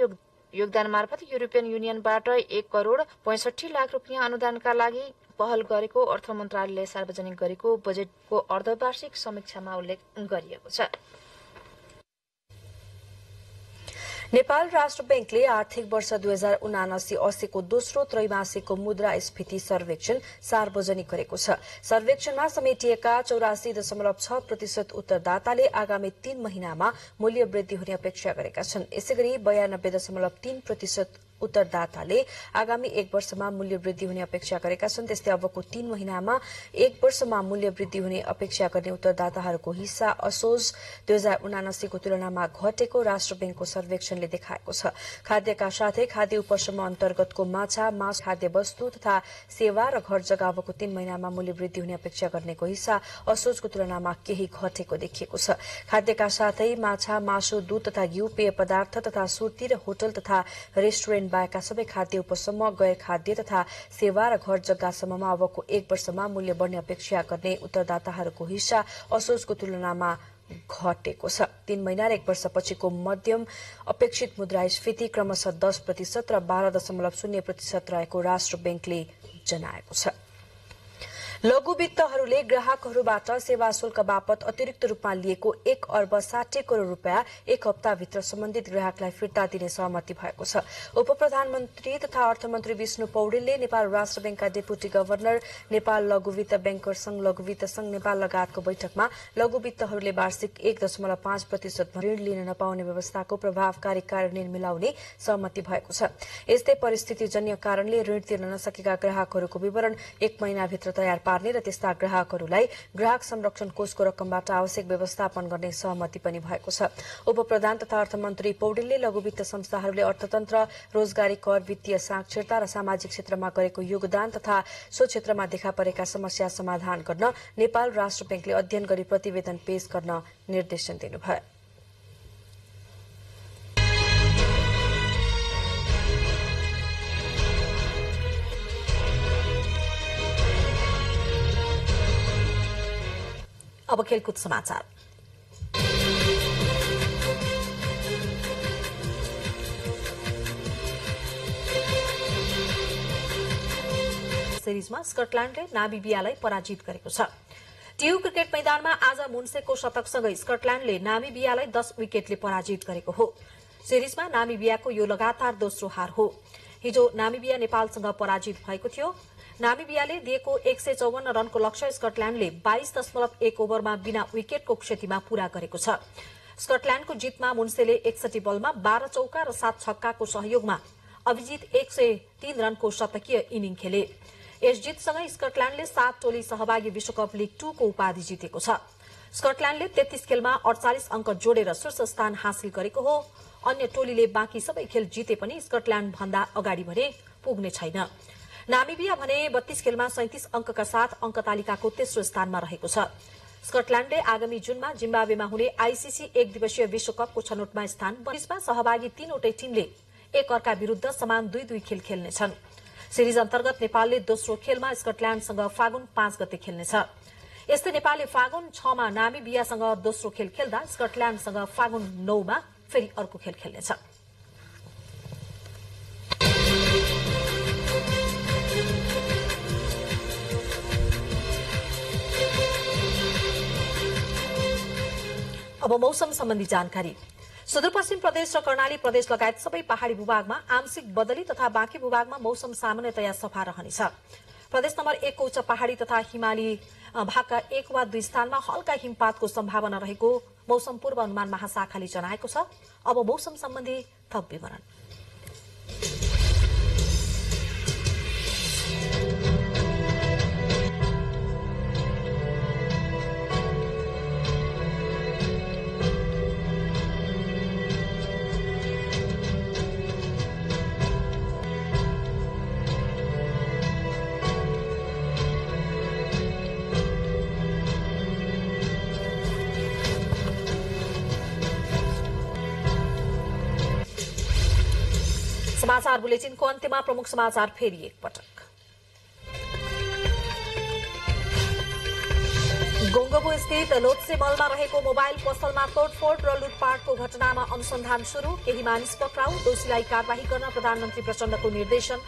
योगदान मार्फत युरोपियन युनियनबाट 1 करोड़ 65 लाख रुपियाँ अनुदानका लागि पहल गरेको अर्थ मन्त्रालयले सार्वजनिक गरेको बजेटको अर्धवार्षिक समीक्षामा उल्लेख गरिएको छ। नेपाल राष्ट्र बैंकले आर्थिक वर्ष 2079-80 को दोस्रो त्रैमासिकको मुद्रास्फीति सर्वेक्षण सार्वजनिक गरेको छ। सर्वेक्षणमा समेटिएका 84.6% उत्तरदाताले आगामी 3 महिनामा मूल्य वृद्धि हुने अपेक्षा गरेका छन्। यसैगरी 92.3% उत्तरदाताले आगामी 1 वर्षमा मूल्य वृद्धि हुने अपेक्षा गरेका छन्। त्यस्तै अबको 3 महिनामा 1 वर्षमा मूल्य वृद्धि हुने अपेक्षा गर्ने उत्तरदाताहरूको हिस्सा असोज 2079 को तुलनामा घटेको राष्ट्र बैंकको सर्वेक्षणले देखाएको छ। खाद्यका साथै खाद्य उपशम अन्तर्गतको माछा, मांस, खाद्य वस्तु तथा सेवा र घर जग्गा अबको 3 महिनामा मूल्य वृद्धि हुने अपेक्षा गर्नेको हिस्सा असोजको तुलनामा केही घटेको देखिएको छ। खाद्यका साथै माछा, मासु, दूध तथा घिउ, पेय पदार्थ तथा सुर्ती र होटल तथा रेस्टुरेन्ट बाहेकका सबै खाद्य उपसम, गैर खाद्य तथा सेवा र घर जग्गासम्ममा अबको 1 वर्षमा मूल्य बढ्ने अपेक्षा गर्ने उत्तरदाताहरूको हिस्सा असोजको तुलनामा घटेको छ। 3 महिना र 1 वर्षपछिको मध्यम अपेक्षित मुद्रास्फीति क्रमशः 10% र 12.0% रहेको राष्ट्र बैंकले जनाएको छ। लघुवित्तहरूले ग्राहकहरूबाट सेवा शुल्क बापत अतिरिक्त रूपमा लिएको 1 अर्ब 60 करोड़ रुपियाँ 1 हप्ताभित्र सम्बन्धित ग्राहकलाई फिर्ता दिने सहमति भएको छ। उप प्रधानमन्त्री तथा अर्थमन्त्री विष्णु पौडेलले नेपाल राष्ट्र बैंकका डेपुटी गभर्नर, नेपाल लघुवित्त बैंकर संघ, लघुवित्त संघ नेपाल लगायतको बैठकमा लघुवित्तहरूले वार्षिक 1.5% ऋण लिन नपाउने व्यवस्थाको प्रभावकारी कार्यान्वयन मिलाउने सहमति भएको छ। यस्तै परिस्थितिजन्य कारणले ऋण तिर्न नसकेका ग्राहकहरूको विवरण 1 महिनाभित्र तयार पार्ने र त्यस्ता ग्राहकहरूलाई ग्राहक संरक्षण कोषको रकमबाट आवश्यक व्यवस्थापन गर्ने सहमति पनि भएको छ। उप प्रधान तथा अर्थमन्त्री पौडेलले लघुवित्त संस्थाहरूले अर्थतन्त्र, रोजगारी कर, वित्तीय साक्षरता र सामाजिक क्षेत्रमा गरेको योगदान तथा सो क्षेत्रमा देखा परेका समस्या समाधान गर्न नेपाल राष्ट्र बैंकले अध्ययन गरी प्रतिवेदन पेश गर्न निर्देशन दिनुभयो। अब खेलकुद समाचार। सिरिजमा स्कटल्याण्डले नामिबियालाई पराजित गरेको छ। टियु क्रिकेट मैदानमा आज मुन्सेको शतकसँगै स्कटल्याण्डले नामिबियालाई 10 विकेटले पराजित गरेको हो। सिरिजमा नामिबियाको यो लगातार दोस्रो हार हो। हिजो नामिबिया नेपालसँग पराजित भएको थियो। नामिबियाले दिएको 154 रनको लक्ष्य स्कटल्याण्डले 22.1 ओभरमा बिना विकेटको क्षतिमा पूरा गरेको छ। स्कटल्याण्डको जितमा मुन्सेले 61 बलमा 12 चौका र 7 छक्काको सहयोगमा अभिजित 103 रनको शतकीय इनिङ खेले। यस जितसँगै स्कटल्याण्डले 7 टोली सहभागी विश्वकप लीग 2 को उपाधि जितेको छ। स्कटल्याण्डले 33 खेलमा 48 अंक जोडेर शीर्ष स्थान हासिल गरेको हो। अन्य टोलीले बाँकी सबै खेल जिते पनि स्कटल्याण्ड भन्दा अगाडि भने पुग्ने छैन। नामिबिया भने 32 खेलमा 37 अंकका साथ अंक तालिकाको तेस्रो स्थानमा रहेको छ। स्कटल्याण्डले आगामी जुनमा जिम्बाब्वेमा हुने आईसीसी एक दिवसीय विश्वकपको छनौटमा स्थान बनेमा सहभागी तीनवटै टीमले एक अर्का विरूद्ध समान 2-2 खेल खेल्नेछन्। सिरिज अन्तर्गत नेपालले दोस्रो खेलमा स्कटल्याण्डसँग फागुन 5 गते खेल्नेछ। यस्तै नेपालले फागुन 6 मा नामिबियासँग दोस्रो खेल खेल्दा स्कटल्याण्डसँग फागुन 9 मा फेरि अर्को खेल खेल्नेछ। अब मौसम सम्बन्धी जानकारी। सुदूरपश्चिम प्रदेश र कर्णाली प्रदेश लगायत सबै पहाड़ी भूभागमा आंशिक बदली तथा बाँकी भूभागमा मौसम सामान्यतया सफा रहनेछ। प्रदेश नम्बर 1 को उच्च पहाड़ी तथा हिमाली भागका 1 वा 2 स्थानमा हल्का हिमपातको सम्भावना रहेको मौसम पूर्व अनुमान महाशाखाले जनाएको छ। अब मौसम सम्बन्धी थप विवरण। समाचार बुलेटिनको अन्त्यमा प्रमुख समाचार फेरि एकपटक। गोङ्गबु स्थित लोत्से मलमा रहेको मोबाइल पसलमा तोडफोड र लुटपाटको घटनामा अनुसन्धान शुरू। केही मानिस पक्राउ, दोषीलाई कार्यवाही गर्न प्रधानमन्त्री प्रचण्डको निर्देशन।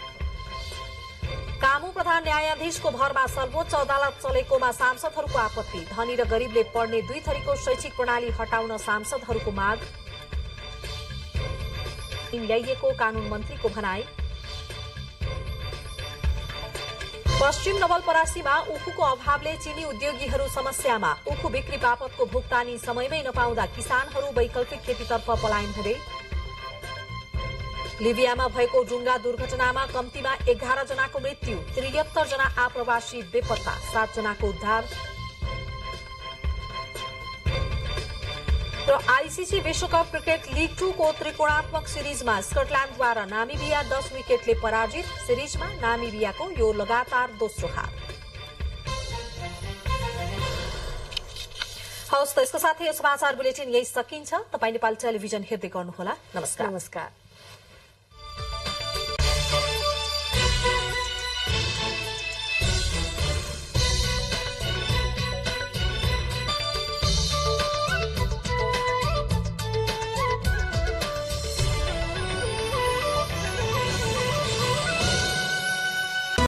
कामु प्रधान न्यायाधीशको भरमा सर्वोच्च अदालत चलेकोमा सांसदहरूको आपत्ति। धनी र गरीबले पढ्ने 2 थरीको शैक्षिक प्रणाली हटाउन सांसदहरूको माग। ल्याइएको कानून मन्त्रीको भनाई। पश्चिम नवलपरासीमा उखुको अभावले चिनी उद्योगीहरू समस्यामा। उखु बिक्री बापतको भुक्तानी समयमै नपाउँदा किसानहरू वैकल्पिक खेतीतर्फ पलायन हुँदै। लिबियामा भएको डुङ्गा दुर्घटनामा कम्तीमा 11 जनाको मृत्यु, 73 जना आप्रवासी बेपत्ता, 7 जनाको उद्धार। र आईसीसी विश्वकप क्रिकेट लीग 2 को त्रिकोणात्मक सिरिजमा स्कटल्याण्डद्वारा नामिबिया 10 विकेटले पराजित। सिरिजमा नामिबियाको यो लगातार दोस्रो हार। हवस् त यसको साथै यो समाचार बुलेटिन यही सकिन्छ। तपाईं नेपाल टेलिभिजन हेर्दै गर्नुहोला। नमस्कार।